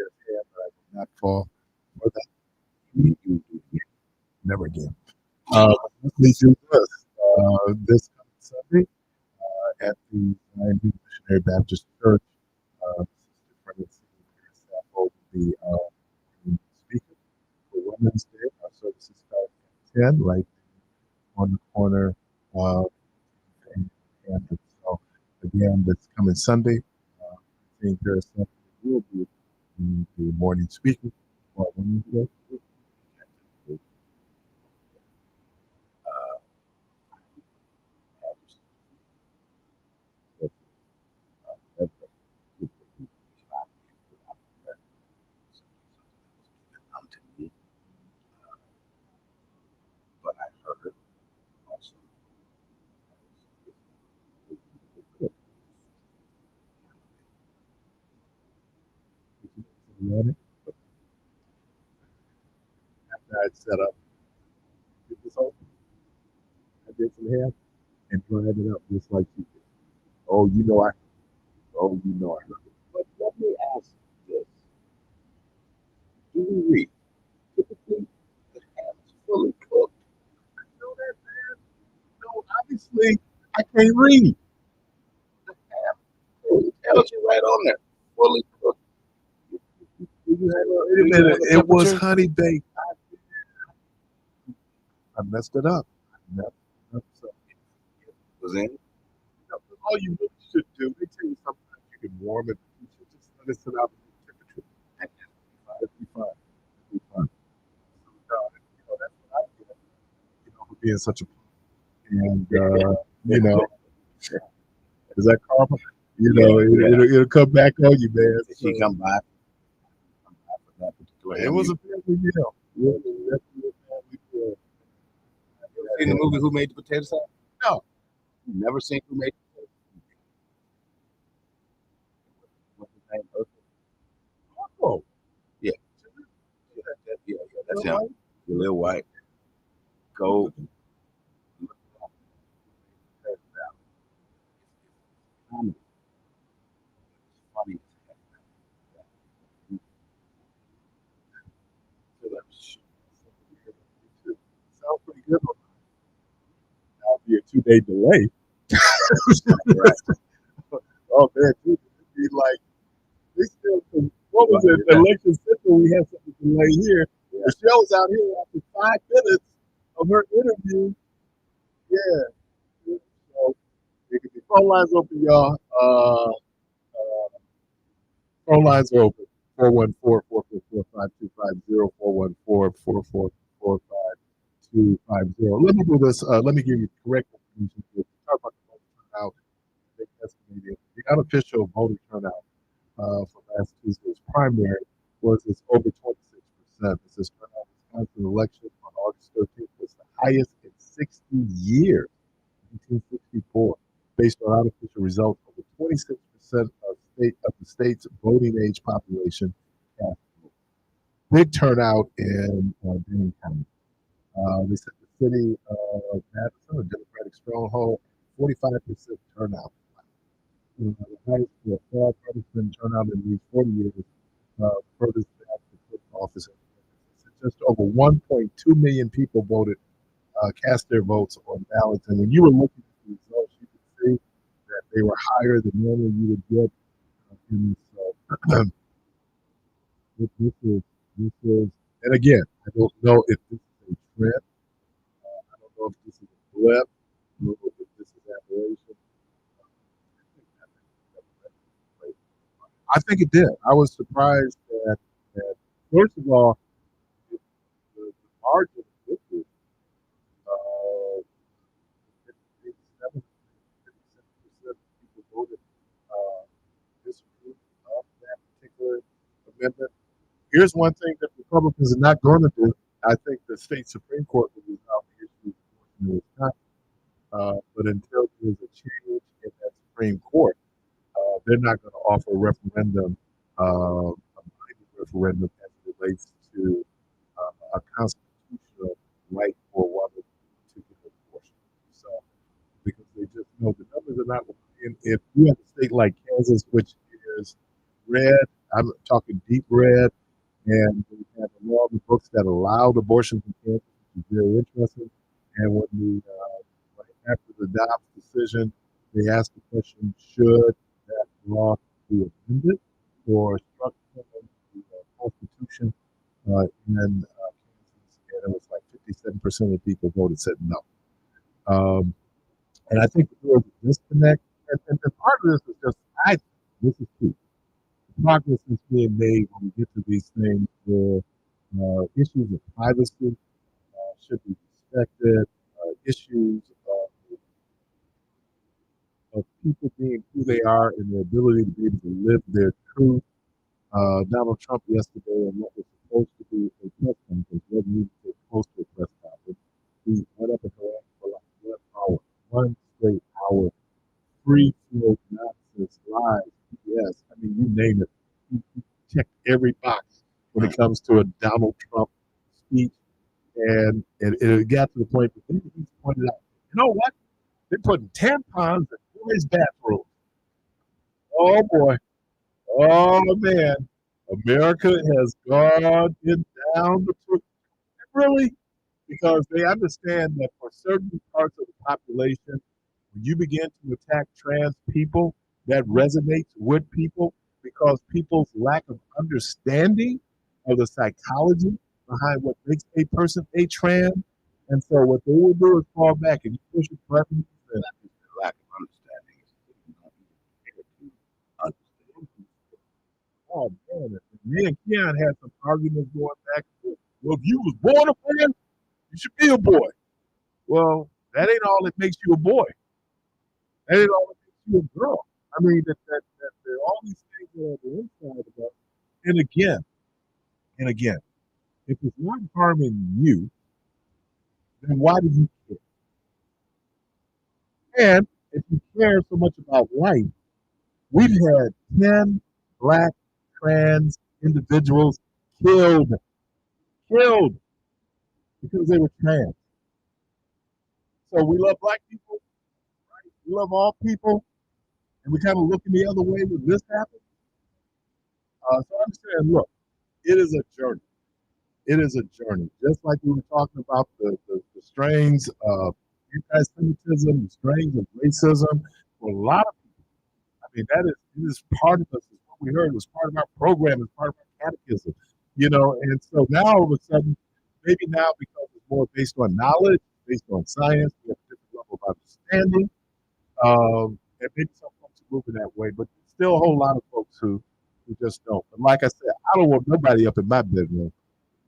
Speaker 1: his hand, but I will not fall for that. Never again. Please do this coming Sunday at the Zion Missionary Baptist Church. Sister Francine Staff will be speaker for Women's Day. Our services start at 10, right on the corner of campus. So again, this coming Sunday, I think there's something that will be the morning speaker for Women's Day.
Speaker 2: But I heard also.
Speaker 1: After I'd set up, get this open, I did some hair and dried it up just like you did. Oh, you know I. Oh, you know I heard it.
Speaker 2: But let me ask this: do we read? Typically, the ham is fully cooked.
Speaker 1: I know that, man. No, obviously I can't read.
Speaker 2: The ham it tells you right on there, fully cooked.
Speaker 1: Wait a minute. It was honey baked. I messed it up. So,
Speaker 2: Was in.
Speaker 1: all you really should do, they tell you sometimes you can warm it. You should just let it sit out at room temperature. And it'll be fine. It'll be fine. So, that's what I did, for being such a and, is that karma? It'll come back on you, man.
Speaker 2: Did she come by? For that particular ham.
Speaker 1: It was a family meal. Really, that's a family meal.
Speaker 2: Seen the movie Who Made the Potato Salad?
Speaker 1: No.
Speaker 2: Never seen Who Made the Potato Salad. What's his name?
Speaker 1: Oh.
Speaker 2: Yeah. Yeah, that's him. The little white. Go. Funny.
Speaker 1: Sounds pretty good. That'll be a 2-day delay. Oh man, it'd be like they still. What was it? Election Central. We had something delay here. The show's out here after 5 minutes of her interview. Yeah. So it could be phone lines open, y'all. Phone lines are open. 414-444-5250, 414-444-5250. Let me do this. Let me give you correct information. Talk about the voter turnout. The unofficial voter turnout for last Tuesday's primary was over 26%. This turnout Wisconsin election on August 13th was the highest in 60 years, 1964, based on unofficial results. Over 26% of the state's voting age population cast votes. Big turnout in Greene County. They said the city of Madison, a Democratic stronghold, 45% turnout. The highest partisan turnout in these 40 years, furthest back to put office. Just over 1.2 million people voted, cast their votes on ballots. And when you were looking at the results, you could see that they were higher than normally you would get. This is, and again, I don't know if this is a trend. I don't know if this is a blip. I don't know if this is aberration. I think it did. I was surprised that first of all, the margin of victory, 57% of people voted disapprove of that particular amendment. Here's one thing that Republicans are not going to do. I think the state Supreme Court will resolve the issue in Wisconsin. But until there's a change in that Supreme Court, they're not going to offer a referendum, a binding referendum as it relates to a constitutional right for one particular portion. So, because they just know the numbers are not. If you have a state like Kansas, which is red, I'm talking deep red, and we have a law in the books that allowed abortions in Kansas, which is very interesting. And when after the Dobbs decision, they asked the question, should that law be amended or struck from the Constitution in Kansas? And it was like 57% of people voted said no. And I think there was a disconnect. And part of this is just, this is true. Progress is being made when we get to these things where issues of privacy should be respected, issues of people being who they are and their ability to be able to live their truth. Donald Trump yesterday, and what was supposed to be a press conference, wasn't even supposed to be a press conference. He went up and harassed for like 1 hour, one straight hour, free flow nonsense, lies, yes, I mean, you name it. He checked every box when it comes to a Donald Trump speech. And it got to the point that he pointed out, you know what? They're putting tampons in boys' bathrooms. Oh, boy. Oh, man. America has gone down the truth. Really? Because they understand that for certain parts of the population, when you begin to attack trans people, that resonates with people because people's lack of understanding of the psychology behind what makes a person a trans. And so what they will do is fall back and push a preference and
Speaker 2: Lack of understanding.
Speaker 1: oh man, me and Keon had some arguments going back and forth. Well, if you was born a man, you should be a boy. Well, that ain't all that makes you a boy. That ain't all that makes you a girl. I mean, that there are all these things that are on the inside of us. And again, if it's not harming you, then why do you care? And if you care so much about life, we've had 10 black trans individuals killed because they were trans. So we love black people, right? We love all people, and we kind of looking the other way when this happens. So I'm saying, look, it is a journey. It is a journey. Just like we were talking about the strains of anti-Semitism, the strains of racism, for a lot of people. I mean, it is part of us. It's what we heard. It was part of our program. It's part of our catechism. And so now all of a sudden, maybe now because it's more based on knowledge, based on science, we have a different level of understanding. And maybe some folks are moving that way, but there's still a whole lot of folks who just don't. But like I said, I don't want nobody up in my bedroom.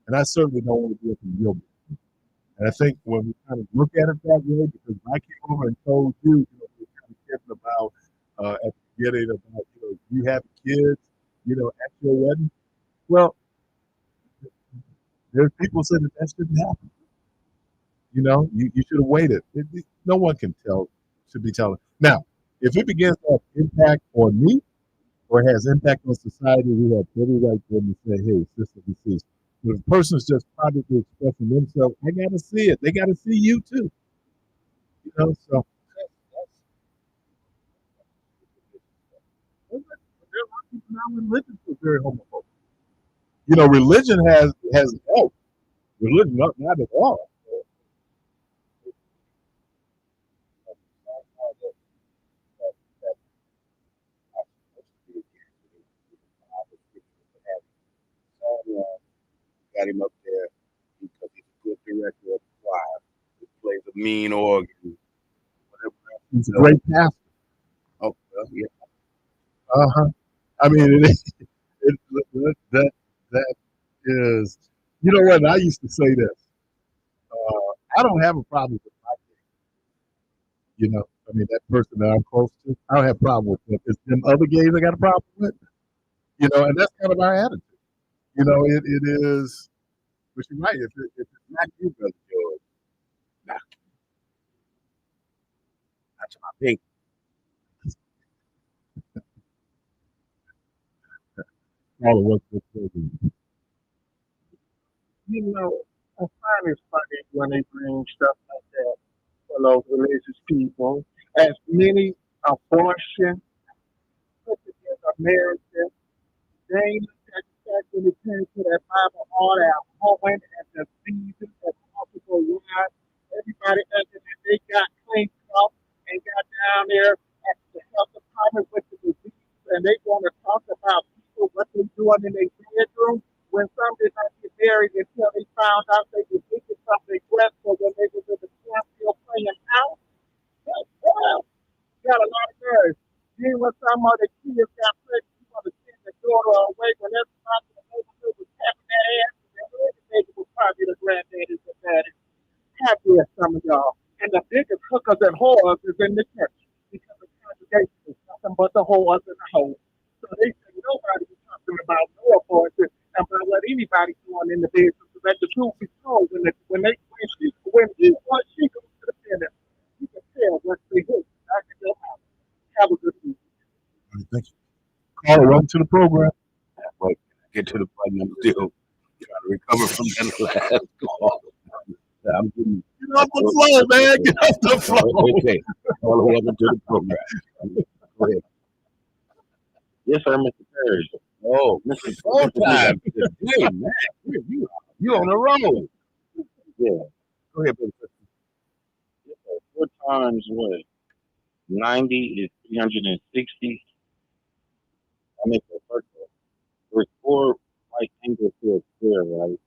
Speaker 1: And I certainly don't want to be up in your bedroom. And I think when we kind of look at it that way, because I came over and told you, we were kind of kidding about at the beginning about, you have kids, at your wedding. Well, there's people saying that shouldn't happen. You should have waited. No one should be telling. Now, if it begins to have impact on me or has impact on society, we have every right for them to say, hey, sister, deceased. But if a person's just publicly expressing themselves, I got to see it. They got to see you too. So. There are a lot of people now in religion who are very homophobic. Religion has helped. Religion, not at all.
Speaker 2: Got him up there because he's a good director of the choir. He plays a mean organ. Whatever.
Speaker 1: He's a great pastor.
Speaker 2: Oh, well, yeah.
Speaker 1: I mean, that is, you know what? I used to say this. I don't have a problem with my gay. I mean, that person that I'm close to, I don't have a problem with them. It's them other gays I got a problem with. And that's kind of our attitude. It is, but you're right. If it's not you, brother George,
Speaker 2: Nah. That's my pink.
Speaker 1: all of what's
Speaker 5: I find it funny when they bring stuff like that for those religious people. As many abortion put against America,
Speaker 10: They ain't looked at the fact when it came to that Bible, all that hoeing and the season and multiple wives. Everybody under that they got clean up and got down there at the health department with the disease, and they want to talk about people what they doing in their bedroom when some did not get married until they found out they were thinking something breast or when they was in the camp still playing out. Well, got a lot of nerves. Then when some other kids got pregnant, you want to send the daughter away when everybody in the neighborhood was tapping that ass, and then the neighbor was probably the granddaddies and daddies. Happy as some of y'all. And the biggest hookers and whores is in the church because the congregation is nothing but the whores and the hoes. So they say nobody is talking about no abortion about what anybody's doing in the business. So that the truth be told, when she goes to the finish, you can tell what's the hook. I can go out. Have a good week.
Speaker 1: All right, thank you. Caller, welcome to the program.
Speaker 2: Wait, get to the button. I'm still trying to recover from that last call. I'm getting
Speaker 1: Get off the floor, man. Get off the floor.
Speaker 2: okay. Caller, welcome to the program. Go ahead.
Speaker 6: Yes, sir, Mr. Parris.
Speaker 2: Oh, Mr. Full Time today, man. You on the road.
Speaker 6: Yeah.
Speaker 2: Go ahead, brother.
Speaker 6: Yes, sir. 4 times what? 90 is 360. I make a circle. There's 4 right angles to a square, right?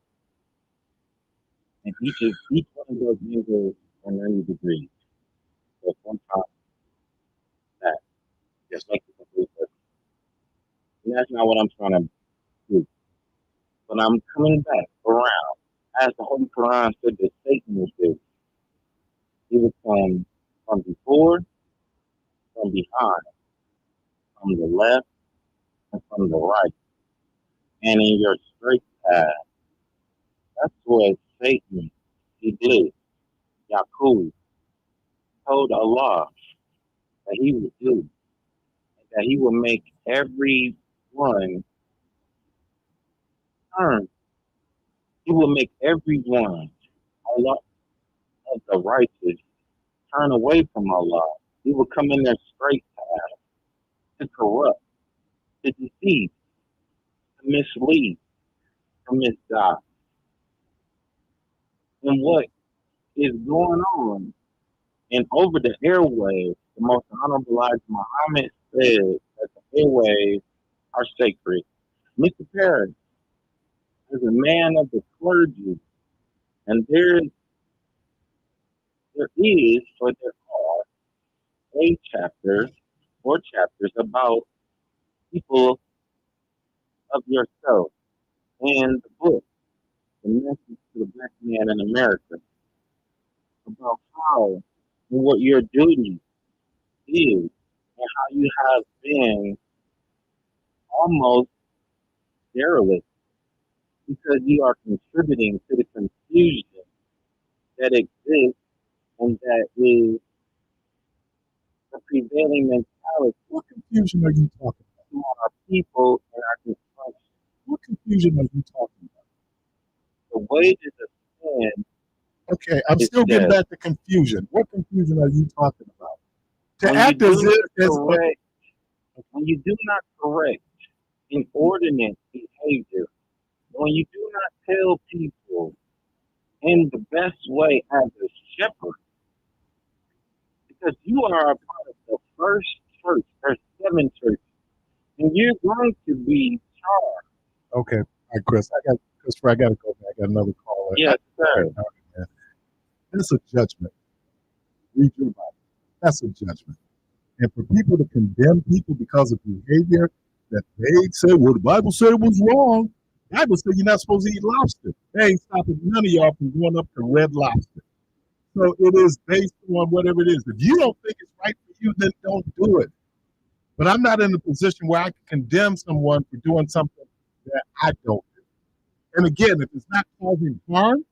Speaker 6: And each one of those angles are 90 degrees. So 1 time that.
Speaker 2: Yes,
Speaker 6: Make a complete circle. And that's not what I'm trying to do. But I'm coming back around. As the Holy Quran said that Satan would do. He would come from before, from behind, from the left, and from the right. And in your straight path. That's what Satan, Iblis, Yaqub, told Allah that he would do. That he would make everyone turn. He will make everyone, Allah of the righteous, turn away from Allah. He will come in their straight path to corrupt, to deceive, to mislead, to misguide. And what is going on? And over the airwaves, the most honorable Elijah Muhammad said that the airwaves are sacred. Mr. Parris is a man of the clergy, and there is, or there are, a chapter or chapters about people of yourself in the book, The Message to the Black Man in America, about how and what your duty is, and how you have been almost derelict because you are contributing to the confusion that exists and that is the prevailing mentality.
Speaker 1: What confusion are you talking about?
Speaker 6: To our people and our construction.
Speaker 1: What confusion are you talking about?
Speaker 6: The wages of sin.
Speaker 1: Okay, I'm still getting back to confusion. What confusion are you talking about? To act as if
Speaker 6: when you do not correct inordinate behavior, when you do not tell people in the best way as a shepherd, because you are a part of the first church, there's 7 churches, and you're going to be charged.
Speaker 1: Okay, all right, Christopher, I got to go back. I got another caller.
Speaker 6: Yes, sir.
Speaker 1: That's a judgment. Read your Bible. That's a judgment. And for people to condemn people because of behavior that they say, well, the Bible said it was wrong. The Bible said you're not supposed to eat lobster. They ain't stopping none of y'all from going up to Red Lobster. So it is based on whatever it is. If you don't think it's right for you, then don't do it. But I'm not in a position where I can condemn someone for doing something that I don't do. And again, if it's not causing harm,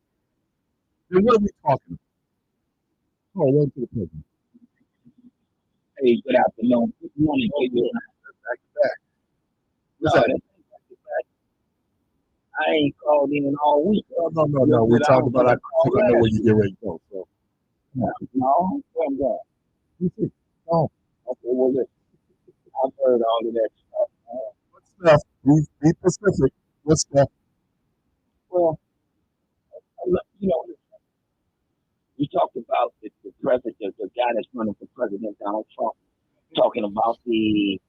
Speaker 1: then what are we talking about? Oh, welcome to the program.
Speaker 5: Hey, good afternoon. Good morning.
Speaker 1: Back to back.
Speaker 5: What's up? I ain't called in all week.
Speaker 1: No. We talked about I know where you get ready to go. So.
Speaker 5: No, where I'm going.
Speaker 1: You see? Oh.
Speaker 5: Okay, well, listen. I've heard all of that stuff.
Speaker 1: What stuff? Be specific. What's that?
Speaker 11: Well, you know, you talked about the president, the guy that's running for president, Donald Trump, talking about the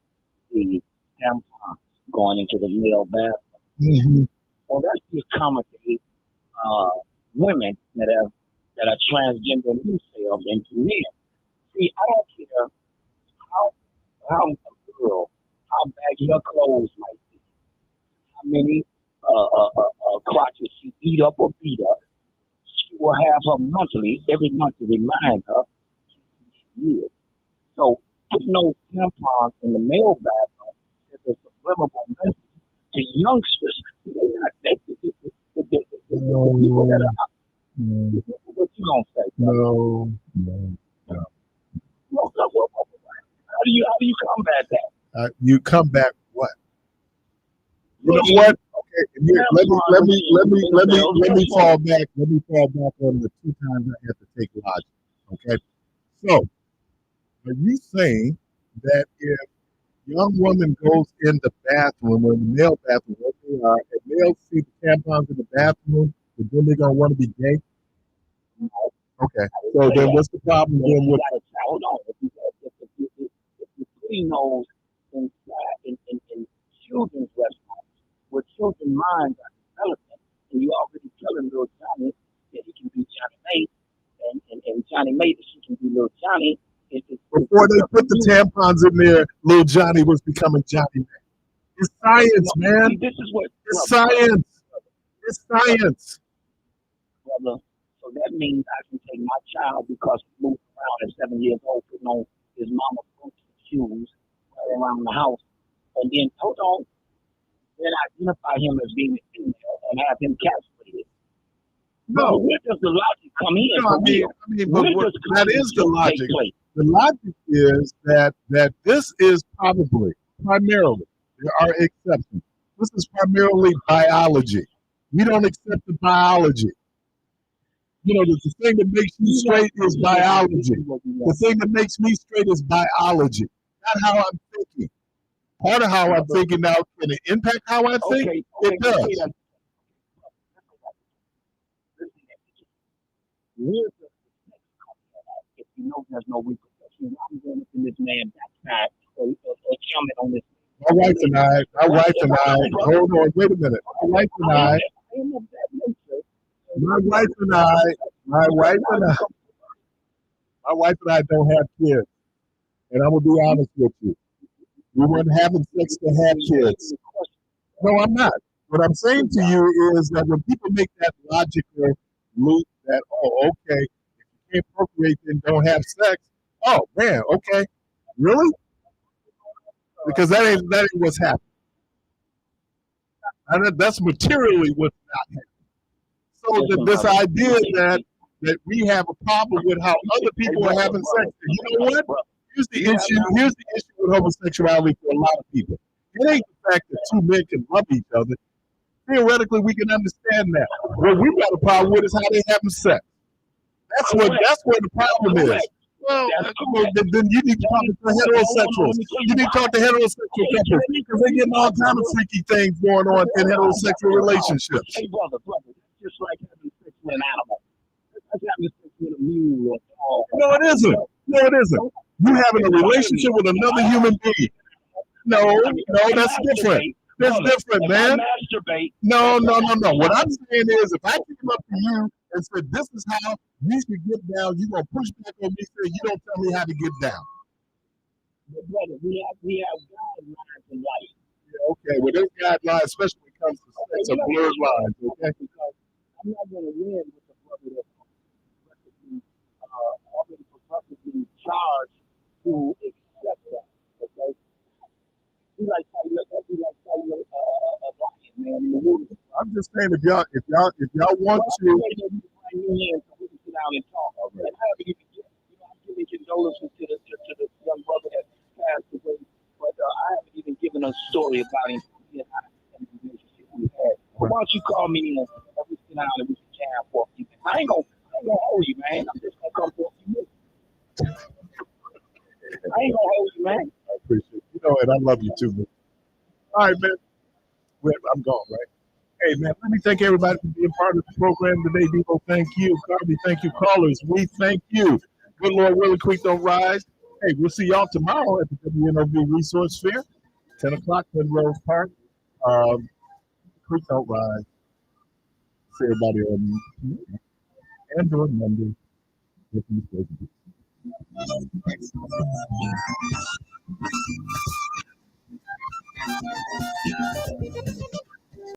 Speaker 11: tampons going into the male bathroom.
Speaker 1: Mm-hmm.
Speaker 11: Well, that's just accommodate women that are transgender themselves into men. See, I don't care how a girl, how baggy her clothes might be, how many crotches she eat up or beat up. She will have her every month to remind her she is. So putting those tampons in the male bathroom is a subliminal message to youngsters. The people that are, what you gonna say?
Speaker 1: No.
Speaker 11: How do you combat that?
Speaker 1: You come back what? You know what? Okay, let me fall back. Let me fall back on the 2 times I have to take logic. Okay, so are you saying that if a young woman goes in the bathroom or the male bathroom, what they are, and males see the tampons in the bathroom, then they're gonna want to be gay?
Speaker 11: No.
Speaker 1: Okay, so then what's the problem then with?
Speaker 11: Hold on. If you're putting those inside in children's restaurants where children's minds are developing, and you already telling little Johnny that he can be Johnny May, and Johnny May that she can be little Johnny.
Speaker 1: Before they put the tampons in there, little Johnny was becoming Johnny May. It's science, man.
Speaker 11: This is what
Speaker 1: it's science. It's science.
Speaker 11: Brother. So that means I can take my child because he moved around at 7 years old, putting on his mama's boots and shoes right around the house, and then then identify him as being a female and have him castrated. No, where does the logic come in?
Speaker 1: No, but that is the logic. The logic is that this is primarily, there are exceptions. This is primarily biology. We don't accept the biology. You know, the thing that makes you straight is biology. The thing that makes me straight is biology, not how I'm thinking. Part of how I'm thinking now, can it impact how I think?
Speaker 11: Okay,
Speaker 1: it does.
Speaker 11: Where's the if you know there's no repercussion? I'm going up in this man's backside or jumping on this.
Speaker 1: My wife and I, hold on, wait a minute. My wife and I don't have kids. And I'm going to be honest with you. We weren't having sex to have kids. No, I'm not. What I'm saying to you is that when people make that logical loop that, oh, okay, if you can't procreate, then don't have sex. Oh, man, okay. Really? Because that ain't what's happening. And that's materially what's not happening. So this idea that we have a problem with how other people are having sex. And you know what? Here's the issue with homosexuality for a lot of people. It ain't the fact that 2 men can love each other. Theoretically, we can understand that. What we've got a problem with is how they having sex. That's where the problem is. Well, then you need to talk to heterosexuals. You need to talk to heterosexual couples because they're getting all kinds of freaky things going on in heterosexual relationships.
Speaker 11: Hey, brother, just like having sex with an animal. That's having sex with a mule or dog.
Speaker 1: No, it isn't. You having a relationship with another human being. No, that's different. That's different, man. No. What I'm saying is, if I came up to you and said, "This is how you should get down," you gonna push back on me, saying, "You don't tell me how to get down."
Speaker 11: But brother, we have guidelines in life.
Speaker 1: Yeah, okay. Well, those guidelines, especially when it comes to sex, are blurred lines. Okay.
Speaker 11: Because I'm not gonna win with the brother that's already progressively charged to accept that. Okay.
Speaker 1: I'm just saying, if y'all want to,
Speaker 11: I'm giving condolences to the young brother that passed away, but I haven't even given a story about him and the relationship we had. Why don't you call me and we sit down and we can chat for a few minutes? I ain't gonna hold you, man. I'm just gonna come for a few minutes. I ain't gonna hold you, man.
Speaker 1: I appreciate it. You know, and I love you too, man. All right, man. I'm gone, right? Hey, man, let me thank everybody for being part of the program today. Debo, thank you. Carly, thank you. Callers, we thank you. Good Lord willing, Creek don't rise. Hey, we'll see y'all tomorrow at the WNOV Resource Fair, 10 o'clock, Penrose Park. Creek don't rise. See everybody on Android Monday. If you stay.